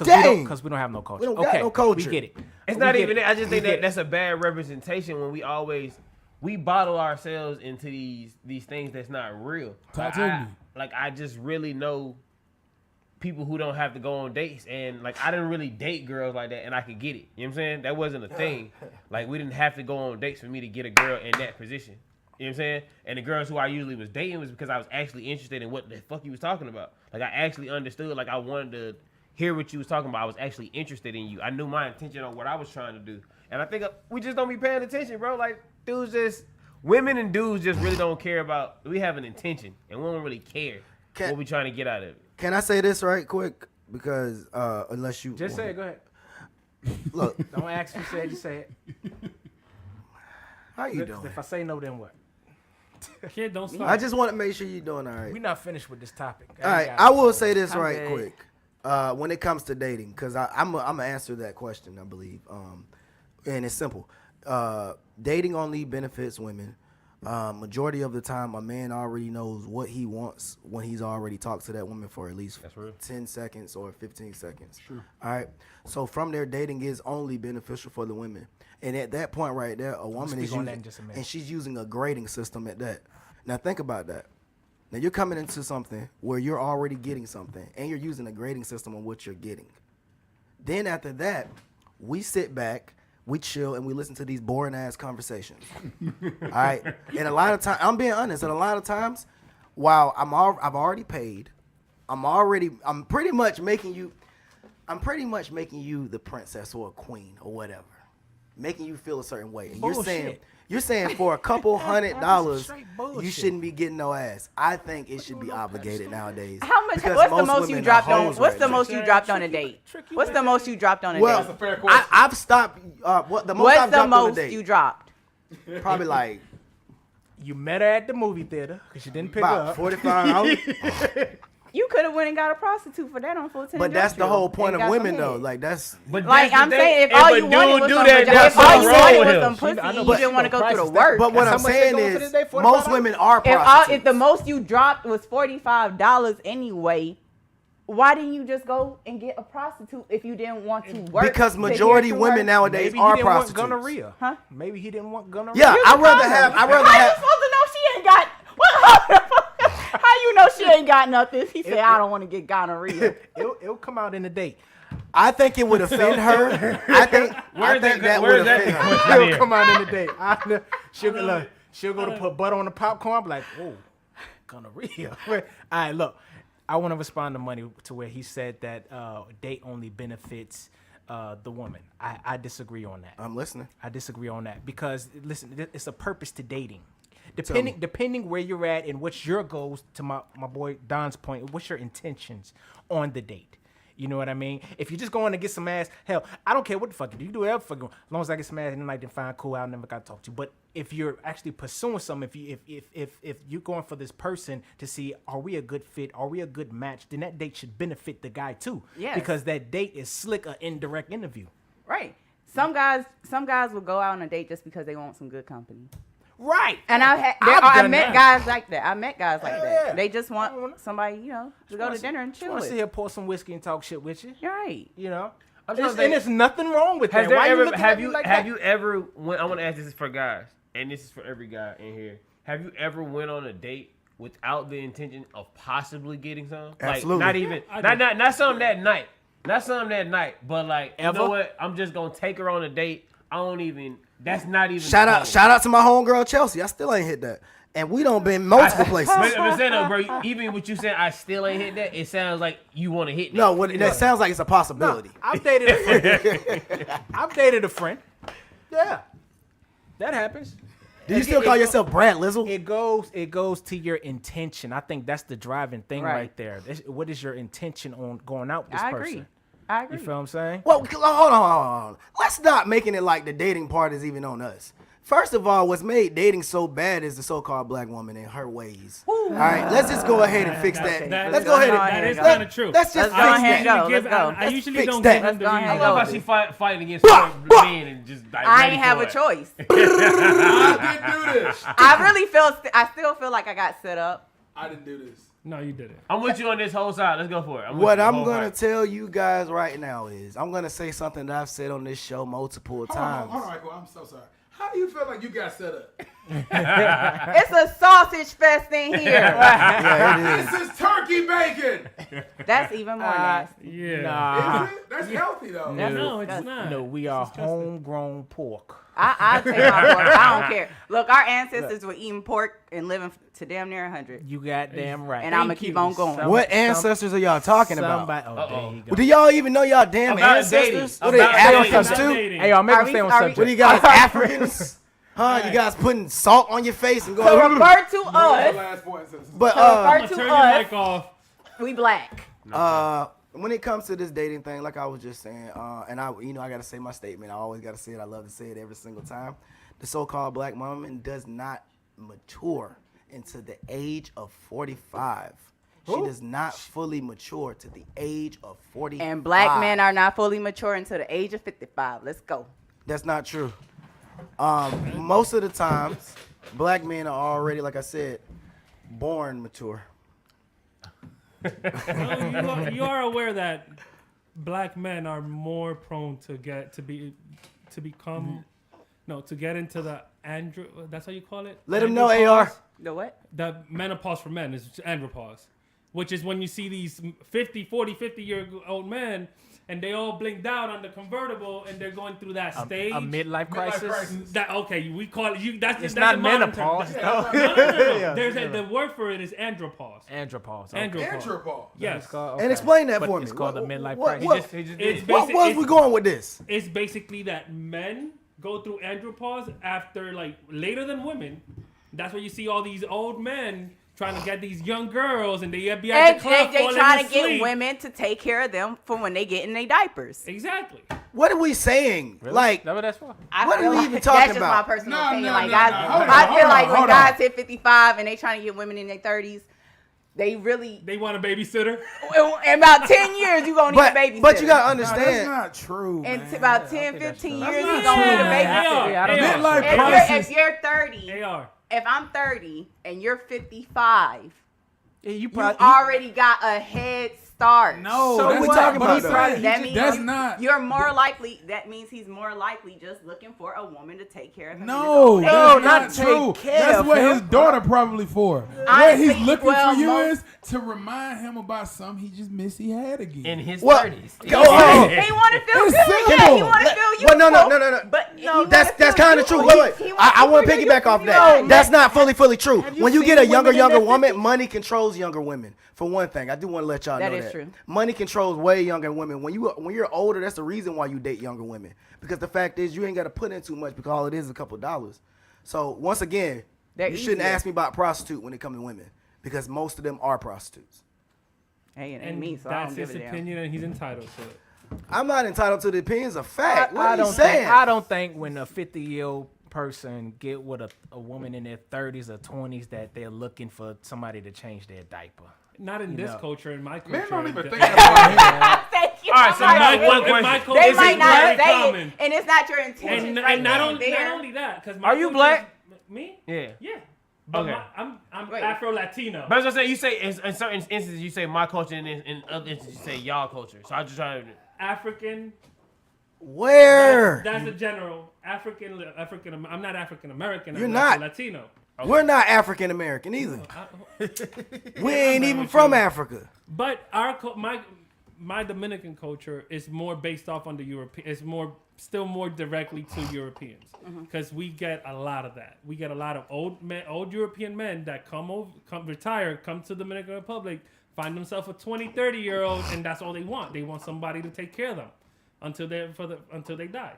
dang. Because we don't have no culture. We don't got okay, no culture. We get it. it's We not get even it. that. I just think We get that it. that's a bad representation when we bottle ourselves into these things that's not real. Talk Like, to me. Like I just really know people who don't have to go on dates, and like I didn't really date girls like that, and I could get it. You know what I'm saying? That wasn't a thing. Like we didn't have to go on dates for me to get a girl in that position. You know what I'm saying? And the girls who I usually was dating was because I was actually interested in what the fuck you was talking about. Like I actually understood. Like I wanted to hear what you was talking about. I was actually interested in you. I knew my intention on what I was trying to do. And I think we just don't be paying attention, bro. Like women and dudes just really don't care about. We have an intention, and we don't really care what we trying to get out of it. Can I say this right quick? Because unless you Just say it. Go ahead. Look, Don't ask who said. Just say it. how you doing? If I say no, then what? Kid, don't stop. I just want to make sure you're doing all right. We're not finished with this topic. All right, I will say this I'm right good. quick. When it comes to dating, because I'm gonna answer that question, I believe, and it's simple. Dating only benefits women. Majority of the time, a man already knows what he wants when he's already talked to that woman for at least 10 seconds or 15 seconds. Sure. All right. So from there, dating is only beneficial for the women. And at that point right there, a woman is using, and she's using a grading system at that. Now think about that. Now you're coming into something where you're already getting something, and you're using a grading system on what you're getting. Then after that, we sit back, we chill, and we listen to these boring ass conversations. All right. And a lot of times, I'm being honest. And a lot of times, while I've already paid, I'm pretty much making you the princess or a queen or whatever, making you feel a certain way. And you're saying for a couple $100, you shouldn't be getting no ass. I think it should be obligated nowadays. How much? Because What's the most most you women dropped are on? hoes What's right the now. most you dropped on a date? What's the most you dropped on a Well, date? That's a fair question. I've stopped. What the most What's I've the dropped on a most date? you dropped? Probably like You met her at the movie theater because you didn't pick about up. $45. You could have went and got a prostitute for that on Fulton. But that's the whole point and of got women, some though. head. Like that's. But Like that's I'm the saying, thing. if all a you wanted dude was do some that, vagina, that's if all you something wrong wanted with was him. some pussy, I know, you but didn't want to go through the prices work. But what How I'm much they saying going for is, today? $45? most women are prostitutes. If the most you dropped was $45 anyway, why didn't you just go and get a prostitute if you didn't want to work? Because to majority get to women work? nowadays Maybe he are didn't want prostitutes. gonorrhea. Huh? Maybe he didn't want gonorrhea. Yeah, Use I'd a rather condom. have. How you supposed to know she ain't got? How you know she ain't got nothing? He said, "I don't want to get gonorrhea." It'll come out in the date. I think it would offend her. I think that would offend her. It'll come out in the date. She'll go to put butter on the popcorn. I'm like, oh, gonorrhea. All right, look. I want to respond to Money to where he said that date only benefits the woman. I disagree on that. I'm listening. I disagree on that because listen, it's a purpose to dating. Depending where you're at and what's your goals, to my boy Don's point, what's your intentions on the date? You know what I mean? If you're just going to get some ass, hell, I don't care what the fuck you do. You do whatever fuck you want. As long as I get some ass and then I can find cool, I never got to talk to you. But if you're actually pursuing something, if you're going for this person to see, are we a good fit? Are we a good match? Then that date should benefit the guy too. Yes. Because that date is slick, an indirect interview. Right. Some guys will go out on a date just because they want some good company. Right. And I met guys like that. Yeah. They just want somebody, to go to dinner and I chill want to with. sit here, pour some whiskey, and talk shit with you. You're right. You know, I'm trying to and think, there's nothing wrong with has that. there Why ever looking have at me you like have that? you ever went? I want to ask this for guys, and this is for every guy in here. Have you ever went on a date without the intention of possibly getting some? Absolutely. Like not even not something that night. Not something that night, but like you know what? I'm just gonna take her on a date. I don't even. That's not even. Shout out to my homegirl Chelsea. I still ain't hit that, and we don't been multiple places. But say no, bro. Even what you saying, I still ain't hit that. It sounds like you want to hit that. No, that sounds like it's a possibility. I've dated a friend. I've dated a friend. Yeah, that happens. Do you still call yourself Brad Lizzle? It goes to your intention. I think that's the driving thing right there. What is your intention on going out with this person? I agree. You feel what I'm saying? Well, hold on. Let's stop making it like the dating part is even on us. First of all, what's made dating so bad is the so-called black woman and her ways. All right, let's just go ahead and fix that. Let's go ahead and That is kind of true. Let's just Let's go ahead and fix go. that. I usually fix don't that. give them the Let's go ahead I and reason. love go. how she fighting against men and just like I ready ain't have for a it. choice. I didn't do this. I still feel like I got set up. I didn't do this. No, you didn't. I'm with you on this whole side. Let's go for it. What I'm going to tell you guys right now is I'm going to say something that I've said on this show multiple times. Hold on, Michael. I'm so sorry. How do you feel like you got set up? It's a sausage fest in here. Yeah, it is. This is turkey bacon. That's even more nasty. Yeah. Nah. Is it? That's healthy though. No, it's not. No, we are homegrown pork. I'll take my pork. I don't care. Look, our ancestors were eating pork and living to damn near 100. You goddamn right. And I'm going to keep on going. What ancestors are y'all talking about? There you go. Do y'all even know y'all damn About ancestors? dating. What are they About dating. Africans About too? dating. Hey, y'all, make Are me we- stay on are we- subject. What are you guys Africans? Huh? You guys putting salt on your face and To going? refer to The us, last point. But refer Turn to your us, mic off. we black. when it comes to this dating thing, like I was just saying, and I got to say my statement. I always got to say it. I love to say it every single time. The so-called black woman does not mature until the age of 45. She does not fully mature to the age of 45. And black men are not fully mature until the age of 55. Let's go. That's not true. Most of the times, black men are already, like I said, born mature. Well, you are aware that black men are more prone to get into the that's how you call it? Let him know, Andropause? AR. The what? The menopause for men is andropause, which is when you see these 50-year-old men and they all blinked out on the convertible and they're going through that stage. A midlife crisis. We call it. That's not a modern term. menopause. No. Yeah, The word for it is andropause. Andropause. Okay. Andropause. Yes. It's called- And explain that But for me. It's called a midlife what- crisis. What was we going with this? It's basically that men go through andropause after later than women. That's where you see all these old men trying to get these young girls, and they be at the club They falling trying to asleep. get women to take care of them for when they get in their diapers. Exactly. What are we saying? Really? Like, That's what that's for. I What feel are we like even talking that's just about? my personal No, opinion. no, Like no, I, no. Hold on, I hold feel on, like when hold guys on. hit 55 and they trying to get women in their 30s, they really They want a babysitter. in about 10 years you gonna need a babysitter. but you gotta Nah, understand. that's not true, in man. about 10, 15 That's years not you gonna need a true, man. babysitter. Yeah, I don't know. Midlife If crisis. you're 30, AR. if I'm 30 and you're 55, Yeah, you you probably already got a head start. No, So that's we not- talking but about, he's though? saying That he means just- that's you- not. You're more likely. That means he's more likely just looking for a woman to take care of him. in his No, old age. that's not not take true. care That's of what him. his daughter probably for. What Honestly, he's looking well, for you most- is to remind him about something he just missed he had again. In his What? 30s. Go on. He want to feel It's good. Yeah, he simple. want to feel you. Well, no. But That's kind of true. Wait. I want to piggyback off that. That's not fully true. When you get a younger woman, money controls younger women. For one thing, I do want to let y'all know That that. is true. Money controls way younger women. When you're older, that's the reason why you date younger women. Because the fact is, you ain't got to put in too much because all it is a couple dollars. So once again, They're you shouldn't easier. ask me about prostitute when it comes to women because most of them are prostitutes. Hey, it ain't And me, so I that's don't give his a damn. opinion, and he's entitled to it. I'm not entitled to the opinions of fact. What I are you don't saying? think. I don't think when a 50-year-old person get with a woman in their 30s or 20s that they're looking for somebody to change their diaper. Not in this know. culture. In my culture, Men don't even it- think that. Thank you. All right, so I'm now like, one in my question. culture, they it's might not very say common. it, and it's not your intention. And not only that, because Are you black? Me? Yeah. Yeah. But Okay. I'm Wait. Afro Latino. But as I say, you say in certain instances you say my culture, and in other instances you say y'all culture. So I just try to. African. Where? That's the general African. I'm not African American. You're I'm not. Latino. We're not African American either. I- We ain't even from Africa. But my Dominican culture is more based off on the European. It's still more directly to Europeans because we get a lot of that. We get a lot of old European men that come retire, come to the Dominican Republic, find themselves a 20, 30-year-old, and that's all they want. They want somebody to take care of them until they die.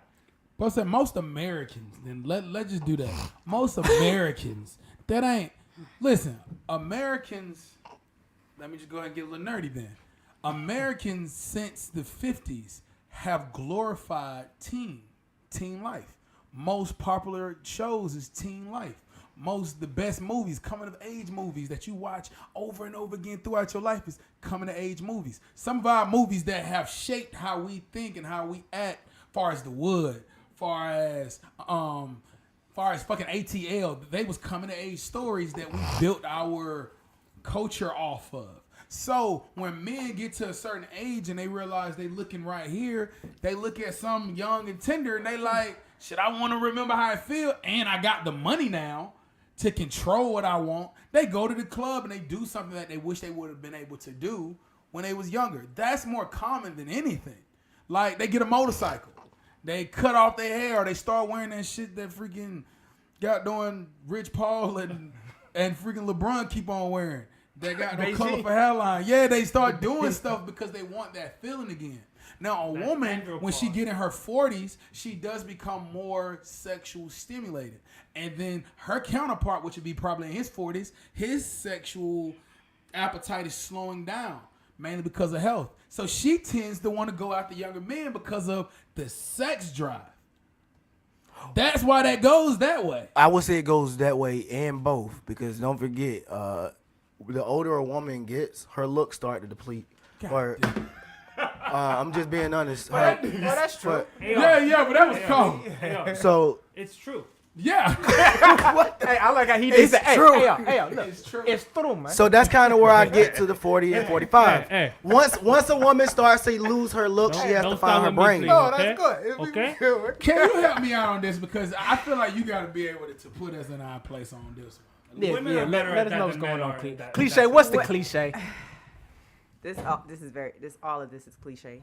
But I said most Americans, then let's just do that. Most Americans, that ain't. Listen, Americans, let me just go ahead and get a little nerdy then. Americans since the 50s have glorified teen life. Most popular shows is teen life. The best movies, coming of age movies that you watch over and over again throughout your life is coming of age movies. Some of our movies that have shaped how we think and how we act, far as The Wood, far as fucking ATL, they was coming of age stories that we built our culture off of. So when men get to a certain age and they realize they looking right here, they look at some young and tender and they like, shit, I want to remember how I feel, and I got the money now to control what I want. They go to the club and they do something that they wish they would have been able to do when they was younger. That's more common than anything. Like they get a motorcycle, they cut off their hair, or they start wearing that shit that freaking got doing Rich Paul and freaking LeBron keep on wearing. They got no colorful hairline. Yeah, they start doing stuff because they want that feeling again. Now, a woman, when she get in her 40s, she does become more sexual stimulated. And then her counterpart, which would be probably in his 40s, his sexual appetite is slowing down, mainly because of health. So she tends to want to go after younger men because of the sex drive. That's why that goes that way. I would say it goes that way and both because don't forget, the older a woman gets, her looks start to deplete. I'm just being honest. That's true. Yeah, but that was cold. So It's true. Yeah. Hey, I like how he It's did that. true. Hey, look. It's true. It's true, man. So that's kind of where I get to the 40 and 45. Hey. Once a woman starts to lose her look, she has to Don't find her start with me, brain. please. No, Okay. that's good. Okay. Can you help me out on this? Because I feel like you got to be able to put us in our place on this one. Yeah, Women are let better at us that know what's than going men on. are at that. Cliche, what's the cliche? All of this is cliche.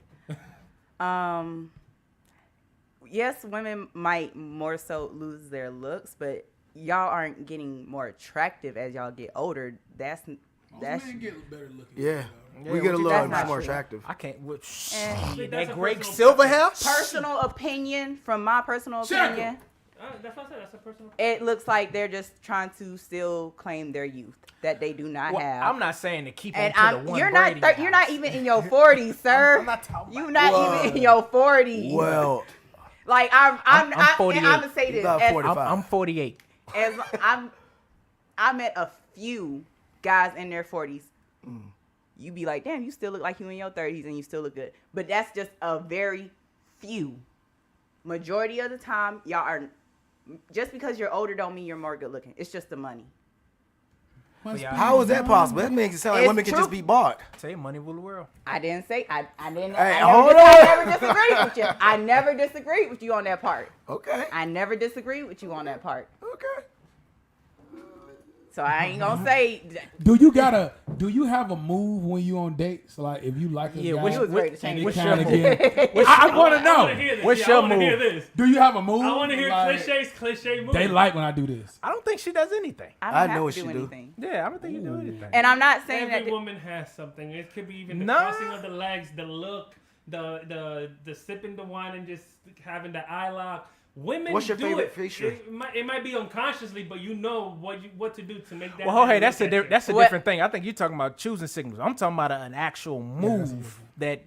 Yes, women might more so lose their looks, but y'all aren't getting more attractive as y'all get older. That's Men get better looking. Yeah, Yeah, we get a what you- little that's not more true. attractive. I can't. Eh. That a Greg personal Silver hair? personal opinion. From my personal Check 'em. opinion, That's what I said. That's a personal. it looks like they're just trying to still claim their youth that they do not Well, have. I'm not saying to keep and on to the one you're Brady not you're not house. even in your 40s, sir. I'm not talking You're about not even in your 40s. Well, Like I'm I'm 48. I'm gonna say You this. about As, 45. I'm 48. as I met a few guys in their 40s. You be like, damn, you still look like you in your 30s and you still look good. But that's just a very few. Majority of the time, y'all are just because you're older don't mean you're more good looking. It's just the money. how is that possible? That makes it sound like It's women can true. just be bought. Say money rule the world. I didn't say I didn't. Hey, I hold never disagreed with you. I never disagreed with you on that part. Okay. I never disagreed with you on that part. Okay. So I ain't gonna say. Do you have a move when you on dates? Like if you like a Yeah, guy, which- He was ready to change and his it what's kinda your get- I want to know. What's your I want to hear move? this. Do you have a move? I want to hear Like, cliche moves. They like when I do this. I don't think she does anything. I I don't know have what to she do do. anything. Yeah, I don't think you do anything. And I'm not saying Every that. woman has something. It could be even the Nah. crossing of the legs, the look, the sipping the wine and just having the eye lock. Women What's your do favorite it. feature? It might be unconsciously, but you know what to do to make that. Well, man that's look at you. that's a What- different thing. I think you're talking about choosing signals. I'm talking about an actual move that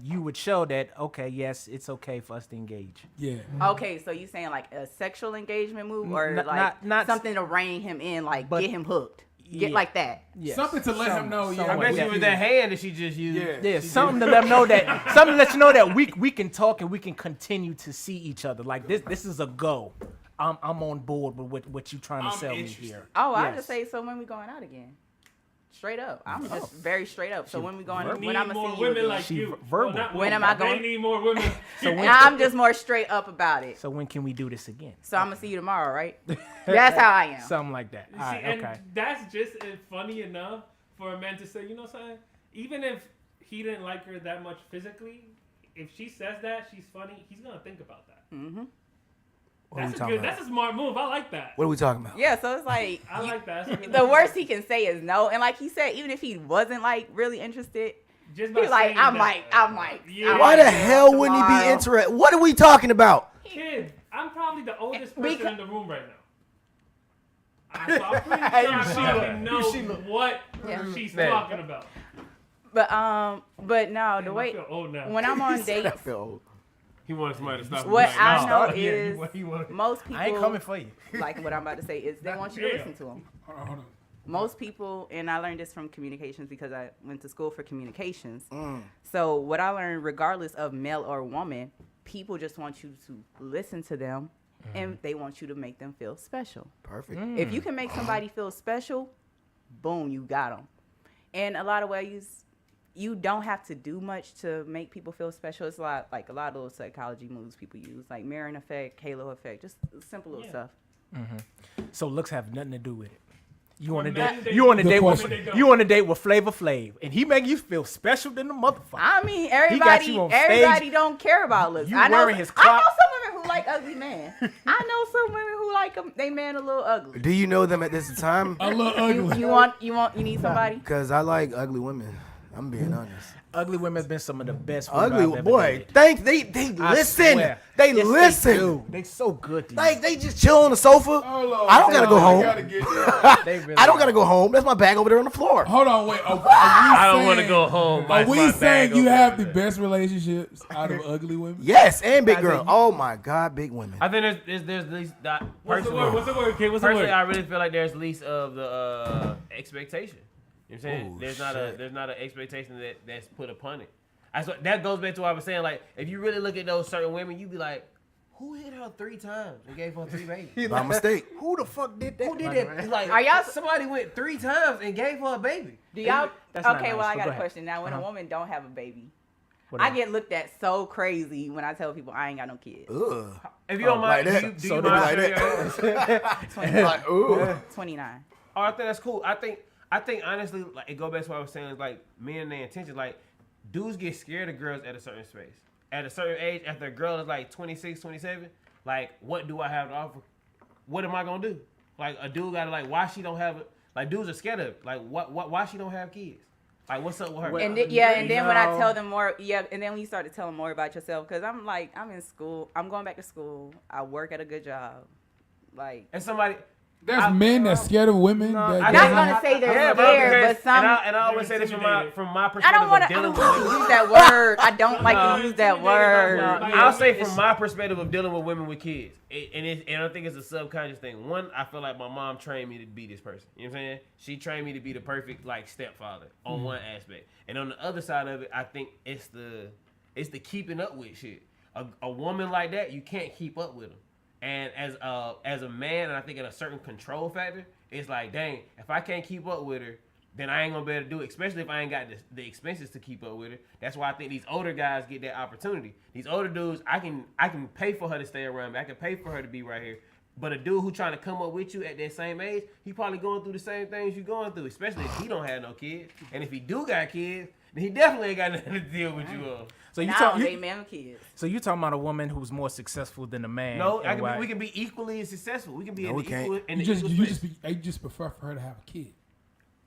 you would show that okay, yes, it's okay for us to engage. Yeah. Okay, so you saying like a sexual engagement move or N- like not- something to rein him in, like but- get him hooked, get Yeah. like that. Yes. Something to let him know. Yeah, something I bet like you that. with that hand that she just used. Yeah, something to let them know that something to let you know that we can talk and we can continue to see each other. Like this is a go. I'm on board with what you trying to I'm sell me interested. here. Oh, I Yes. just say so when we going out again. Straight up. I'm just very straight up. So when we going, We when need I'm more gonna see you women again. like She you. verbal. not When am women. I going- They need more women. I'm just more straight up about it. So when can we do this again? So I'm gonna see you tomorrow, right? That's how I am. Something like that. All See, right, and okay. that's just funny enough for a man to say, you know what I'm saying? Even if he didn't like her that much physically, if she says that, she's funny, he's going to think about that. Mm-hmm. What are we That's a talking good, about? that's a smart move. I like that. What are we talking about? Yeah, so it's like I like that. That's a really the good worst move. he can say is no. And like he said, even if he wasn't like really interested, Just by he's like, saying I that- might. Yeah. Why the hell wouldn't he be tomorrow. interested? What are we talking about? Kid, I'm probably the oldest Because- person in the room right now. So I'm pretty sure I probably know what Yeah. she's Man. talking about. But no, the Damn, I way feel old now. when I'm on dates, I feel old. He wanted somebody to stop him. what Like, I no. know Yeah, is he wanted- most people I ain't coming for you. like what I'm about to say is they want you to Yeah. listen to them. Hold on. Most people, and I learned this from communications because I went to school for communications. So what I learned, regardless of male or woman, people just want you to listen to them, and they want you to make them feel special. Perfect. If you can make somebody feel special, boom, you got them. And a lot of ways, you don't have to do much to make people feel special. It's a lot of little psychology moves people use, like mirroring effect, halo effect, just simple little stuff. So looks have nothing to do with it. You on a men, date? they You on a do. date Good with question. you on a date with Flavor Flav, and he make you feel special than the motherfucker. I mean, got you on everybody stage. don't care about looks. You I know, wearing his I know clock. some women who like ugly men. I know some women who like they man a little ugly. Do you know them at this time? A little ugly. You need somebody? Because I like ugly women. I'm being honest. Ugly women have been some of the best. women I've Ugly ever boy. dated. Thank they I listen. swear. They Yes, listen. They do. They so good. To you. Like they just chill on the sofa. Hold on, I don't gotta go home. They really I don't gotta go home. That's my bag over there on the floor. Hold on, wait. I don't want to go home. Are That's we my saying bag you over have there. the best relationships out of ugly women? Yes, and big I girl. think- Oh my God, big women. I think there's least that. What's the word? What's the word, kid? What's the Personally, word? I really feel like there's least of the expectation. You know what I'm saying? Ooh, There's not an expectation that's put upon it. That goes back to what I was saying. Like, if you really look at those certain women, you be like, who hit her 3 times and gave her 3 babies? By mistake. Who the fuck did that? Who did that? Like, Are y'all- somebody went 3 times and gave her a baby. Do y'all? That's not Okay, nice, well, I but got go a ahead. question now. When a woman don't have a baby, What I else? get looked at so crazy when I tell people I ain't got no kids. Ugh. If you don't like mind, that. do So you they be mind like sharing that. your age? 29. Like, ooh. 29. Oh, I think that's cool. I think honestly, like, it go back to what I was saying, like, men and their intentions. Like, dudes get scared of girls at a certain space. At a certain age, after a girl is like 26, 27, like, what do I have to offer? What am I gonna do? Like, a dude gotta, like, why she don't have it? Like, dudes are scared of it. Like, why she don't have kids? Like, what's up with her? And then when I tell them more, and then when you start to tell them more about yourself, because I'm like, I'm in school, I'm going back to school, I work at a good job, like. And somebody. There's men that's scared of women. I'm I'm that not gonna say they're Yeah, scared, because- but some. and I always say this from my I perspective don't want of to. I dealing don't with like to women. use that word. I don't like to use that word. I'll say from my perspective of dealing with women with kids, and I think it's a subconscious thing. One, I feel like my mom trained me to be this person. You know what I'm saying? She trained me to be the perfect like stepfather on one aspect, and on the other side of it, I think it's the keeping up with shit. A woman like that, you can't keep up with them. And as a man, and I think in a certain control factor, it's like, dang, if I can't keep up with her, then I ain't gonna be able to do it, especially if I ain't got the expenses to keep up with her. That's why I think these older guys get that opportunity. These older dudes, I can pay for her to stay around me. I can pay for her to be right here. But a dude who trying to come up with you at that same age, he probably going through the same things you going through, especially if he don't have no kids. And if he do got kids, then he definitely ain't got nothing to deal with you of. So you Now talk, they man with kids. So you talking about a woman who's more successful than a man? No, and why- we can be equally as successful. We can be No, in we the can't. equal. In You the just equal you space. just be, you just prefer for her to have a kid.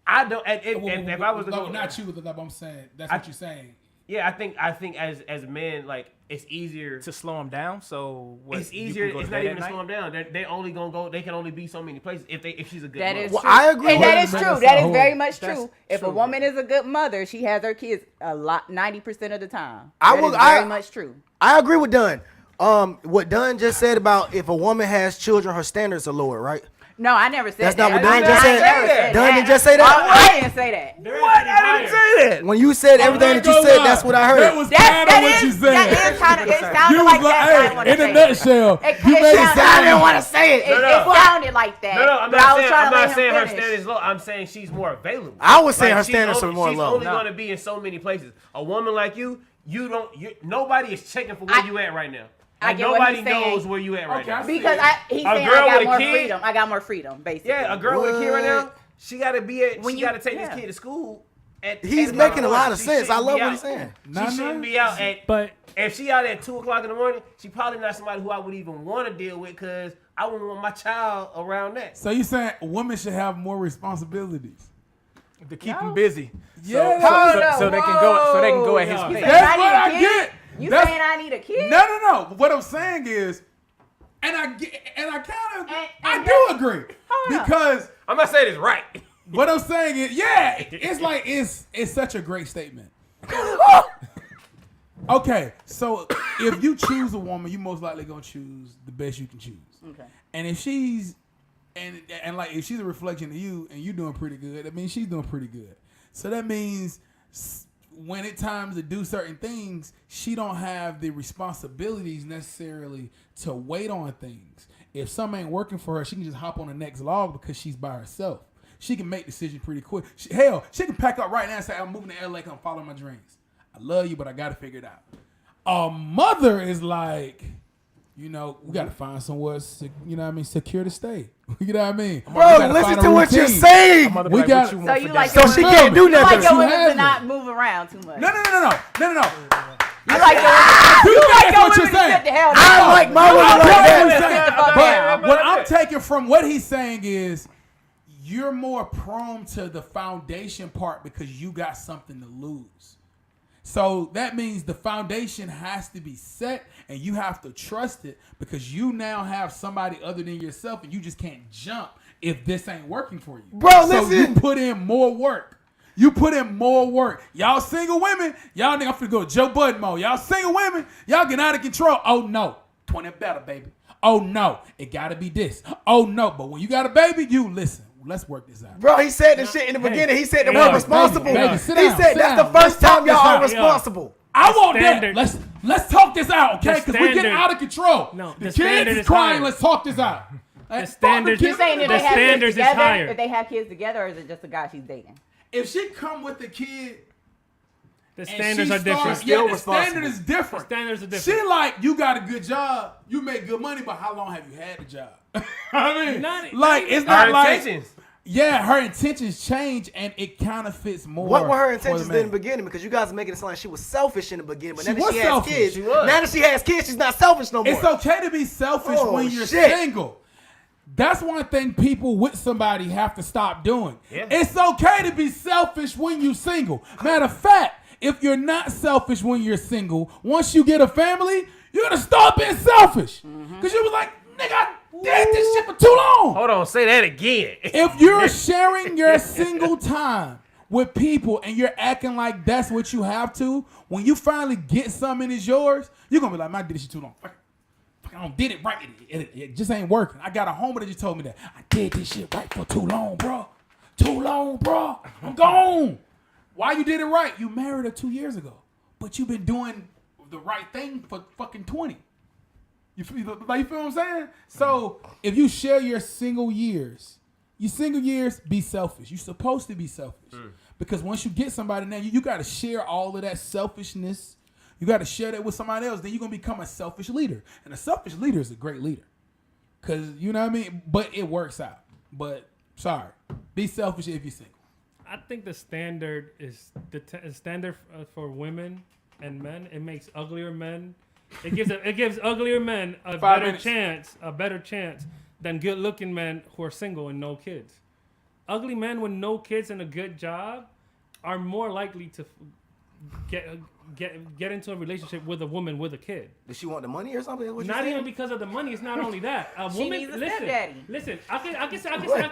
I don't. If I was to no, go, not you, but I'm saying that's what you're saying. Yeah, I think as men, like, it's easier to slow them down. So what, it's you easier. can go It's to not bed even to at slow them night? down. They only gonna go. They can only be so many places if she's a good That mother. is Well, true. I agree And with that that. is That's true. not That is whole- very much that's true. If a true. woman is a good mother, she has her kids a lot, 90% of the time. I That will- is very much true. I agree with Dunn. What Dunn just said about if a woman has children, her standards are lower, right? No, I never said That's that. not what I Dunn just never said? Dunn didn't just say that? I didn't say that. What? I didn't say that. When you said everything that you said, that's what I heard. That was kind of what you said. That is kind of. It sounded You like was that. I like, didn't wanna hey, in a say it. nutshell, It- you it made it sounded- sound. I didn't want to say it. It sounded like that. No, I'm but I not was saying. trying I'm to let not him saying her finish. standards low. I'm saying she's more available. I was saying her she's standards only- are more she's low. only going to be in so many places. A woman like you, nobody is checking for where you at right now. I Like, get what nobody he's saying. knows where you at right Okay, now. I see. Because he's A saying girl I got with a more kid? freedom. I got more freedom, basically. Yeah, a girl with a kid right now, What? she got to be at. When She you- got to take yeah. this kid to school. He's at making a 9 lot of She sense. I shouldn't love be what out. he's saying. She shouldn't be out at. But If she out at 2:00 in the morning, she probably not somebody who I would even want to deal with because I wouldn't want my child around that. So you saying women should have more responsibilities? to keep them busy. Yeah. So they can go at his Whoa. pace. That's I what need a I kid? get. You That's- saying I need a kid? No. What I'm saying is, and I kind of I do agree Hold up. because I'm not saying it's right. what I'm saying is, yeah, it's like it's such a great statement. Okay, so if you choose a woman, you most likely gonna choose the best you can choose. Okay. And if she's and like if she's a reflection of you and you doing pretty good, that means she's doing pretty good. So that means when it's time to do certain things, she don't have the responsibilities necessarily to wait on things. If something ain't working for her, she can just hop on the next log because she's by herself. She can make decisions pretty quick. She can pack up right now and say, I'm moving to LA, I'm following my dreams. I love you, but I got to figure it out. A mother is like, we got to find somewhere, secure to stay. You know what I mean? Bro, listen to what you're saying. Mother be We like, got- what you want So for you dinner? like So your she women- can't do you like nothing. your She women to hasn't. not move around too much. No. You like your Do women, you you think like that's your what you're women to saying? sit the hell I down. like my woman I'm like telling that. you saying, Sit the fuck but down. what I'm taking from what he's saying is you're more prone to the foundation part because you got something to lose. So that means the foundation has to be set, and you have to trust it because you now have somebody other than yourself, and you just can't jump if this ain't working for you. Bro, so listen. you put in more work. You put in more work. Y'all single women, y'all think I'm finna go Joe Budden mode. Y'all single women, y'all get out of control. Oh no, 20 better, baby. Oh no, it gotta be this. Oh no, but when you got a baby, you listen. Let's work this out. Bro, he said this shit in the beginning. He said the word responsible. Baby, sit He down, said sit that's down. the first time y'all are Let's responsible. I want standard- that. Let's talk this out, okay? The Because we're getting standard- out of control. No, the the standard kids is crying. higher. Let's talk this out. The standard- You saying if The they have kids standards is together, higher. if they have kids together, or is it just a guy she's dating? If she come with the kid, The and standards she are different. starts- Yeah, the responsible. standard is different. The standards are different. She like, you got a good job, you make good money, but how long have you had the job? I mean, like it's not Her like intentions. yeah, her intentions change, and it kind of fits more. What were her for intentions the in the man. beginning? Because you guys are making it sound like she was selfish in the beginning, but She now that was she has selfish. kids, She was. now that she has kids, she's not selfish no more. It's okay to be selfish Oh, when you're shit. single. That's one thing people with somebody have to stop doing. Yeah. It's okay to be selfish when you're single. Matter of fact, if you're not selfish when you're single, once you get a family, you're gonna start being selfish. Because you was like, nigga, I did this shit for too long. Hold on, say that again. If you're sharing your single time with people and you're acting like that's what you have to, when you finally get something and it's yours, you're gonna be like, man, I did this shit too long. Fuck, I don't did it right. It just ain't working. I got a homie that just told me that. I did this shit right for too long, bro. Too long, bro. I'm gone. Why you did it right? You married her 2 years ago. But you've been doing the right thing for fucking 20. You feel what I'm saying? So if you share your single years, be selfish. You're supposed to be selfish. Because once you get somebody now, you got to share all of that selfishness. You got to share that with somebody else. Then you're going to become a selfish leader. And a selfish leader is a great leader. Because, you know what I mean? But it works out. But, sorry. Be selfish if you're single. I think the standard is standard for women and men. It makes uglier men. It gives uglier men a 5 better minutes. chance than good-looking men who are single and no kids. Ugly men with no kids and a good job are more likely to get into a relationship with a woman with a kid. Does she want the money or something? What you Not saying? even because of the money. It's not only that. A She woman, needs a listen, stepdaddy. listen. I can say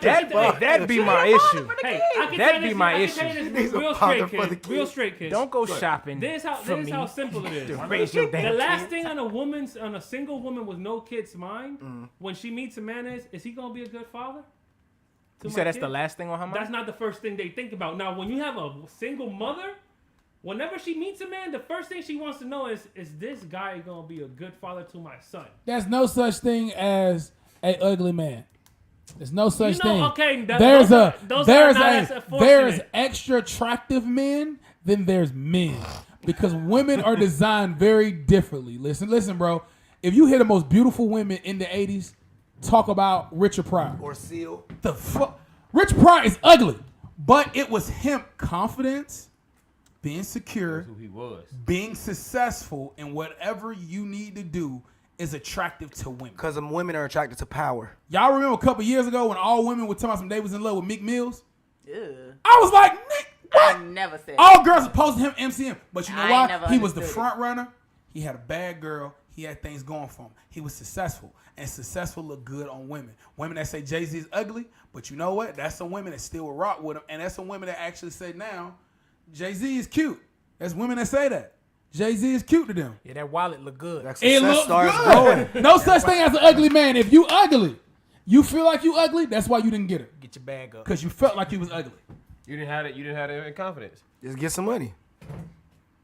That'd be my issue. Hey, I can That'd tell be you my this, I can tell issue. you She needs this a real father straight for the kid. kids. Real straight kid. Don't go shopping. This for me. how simple it is. to raise your damn The last kids. thing on a single woman with no kids' mind, when she meets a man, is he gonna be a good father? to You my said that's kid? the last thing on her mind? That's not the first thing they think about. Now, when you have a single mother, whenever she meets a man, the first thing she wants to know is this guy gonna be a good father to my son? There's no such thing as a ugly man. There's no such thing. Okay, There's there's extra attractive men, then there's men. Because women are designed very differently. Listen, bro. If you hear the most beautiful women in the 80s, talk about Richard Pryor. Or Seal. The fuck? Rich Pryor is ugly, but it was him confidence, being secure, Who he was. being successful in whatever you need to do is attractive to women. Because women are attracted to power. Y'all remember a couple years ago when all women were talking about they was in love with Meek Mills? Ew. I was like, Nick, what? I never said All girls opposed to him MCM. But you know I why? never He was the understood front runner. He had a bad girl. He had things going for him. He was successful. And successful look good on women. Women that say Jay-Z is ugly, but you know what? That's some women that still will rock with him. And that's some women that actually say now, Jay-Z is cute. That's women that say that. Jay-Z is cute to them. Yeah, that wallet look good. That It success looks starts good. growing. No such thing as an ugly man. If you ugly, you feel like you ugly, that's why you didn't get her. Get your bag up. Because you felt like you was ugly. You didn't have it in confidence. Just get some money.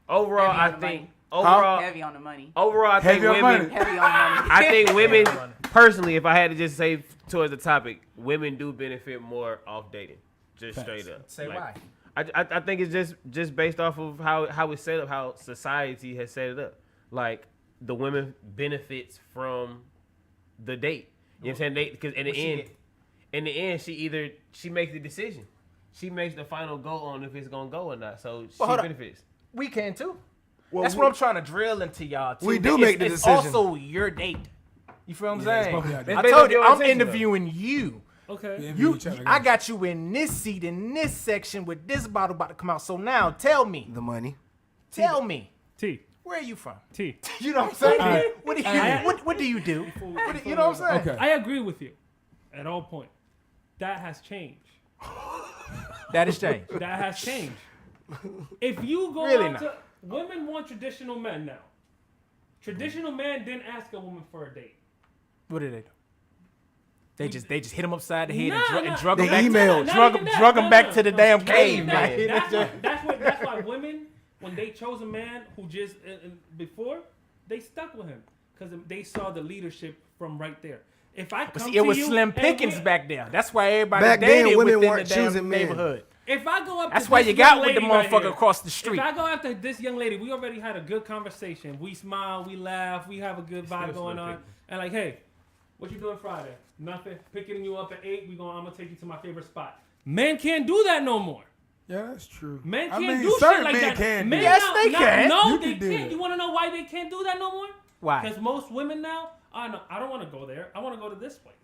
Overall, Heavy on I the think money. overall, heavy on the money. I think Heavy on women. money. Heavy on the money. I think women, personally, if I had to just say towards the topic, women do benefit more off dating. Just straight up. Say Like, why? I think it's just based off of how it's set up, how society has set it up. Like the women benefits from the date. You know what I'm saying? Because in the end, she makes the decision. She makes the final go on if it's gonna go or not. So she hold on. benefits. We can too. Well, That's what I'm trying to drill into y'all too. We do It's- make the it's decision. also your date. You feel what I'm Yeah, it's saying? both of y'all dates. I Based told off you, your I'm intention, though. interviewing you. Okay. I got you in this seat in this section with this bottle about to come out. So now, tell me Tell me, T. where are you from? T. You know what I'm saying? Alright. What do you what do you do? You know what I'm saying? Okay. I agree with you at all points. That has changed. That has changed. That has changed. If you go Really out not. to women want traditional men now. Traditional men didn't ask a woman for a date. What did they do? They just hit him upside the head Nah, and drug him They back. emailed. Drug him back to the damn cave, man. That's why women, when they chose a man who just before, they stuck with him because they saw the leadership from right there. If I come See, to it was you Slim and Pickens back there. That's why everybody Back then, dated women within weren't the damn choosing men. neighborhood. If I go up, That's to why this you got young with the lady right motherfucker here, across the street. If I go after this young lady, we already had a good conversation. We smile, we laugh, we have a good vibe going on. And like, hey, what you doing Friday? Nothing. Picking you up at 8. I'm gonna take you to my favorite spot. Men can't do that no more. Yeah, that's true. Men I can't mean, do shit certain like men that. can Men do Yes, that. they can. No, You they can do can't. that. You want to know why they can't do that no more? Why? Because most women now, I don't want to go there. I want to go to this place.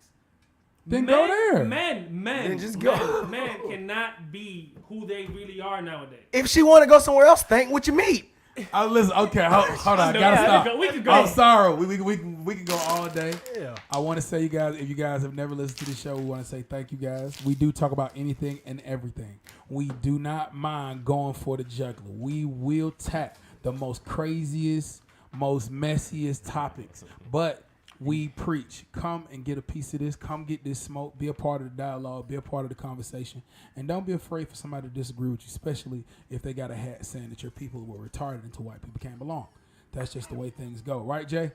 Then go there. Men Then just go. Men cannot be who they really are nowadays. If she want to go somewhere else, think what you meet. Listen, okay, hold on. I No, gotta yeah, stop. we could go. I'm sorry. We can go all day. Yeah. I want to say, you guys, if you guys have never listened to the show, we want to say thank you guys. We do talk about anything and everything. We do not mind going for the jugular. We will tap the most craziest, most messiest topics, but we preach. Come and get a piece of this. Come get this smoke. Be a part of the dialogue. Be a part of the conversation. And don't be afraid for somebody to disagree with you, especially if they got a hat saying that your people were retarded until white people came along. That's just the way things go. Right, Jay?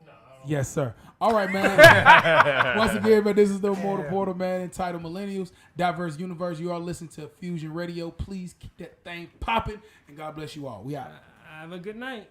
No. Yes, sir. All right, man. Once again, man, this is the Immortal Portal, man, entitled Millennials, Diverse Universe. You are listening to Fusion Radio. Please keep that thing popping, and God bless you all. We out. Have a good night.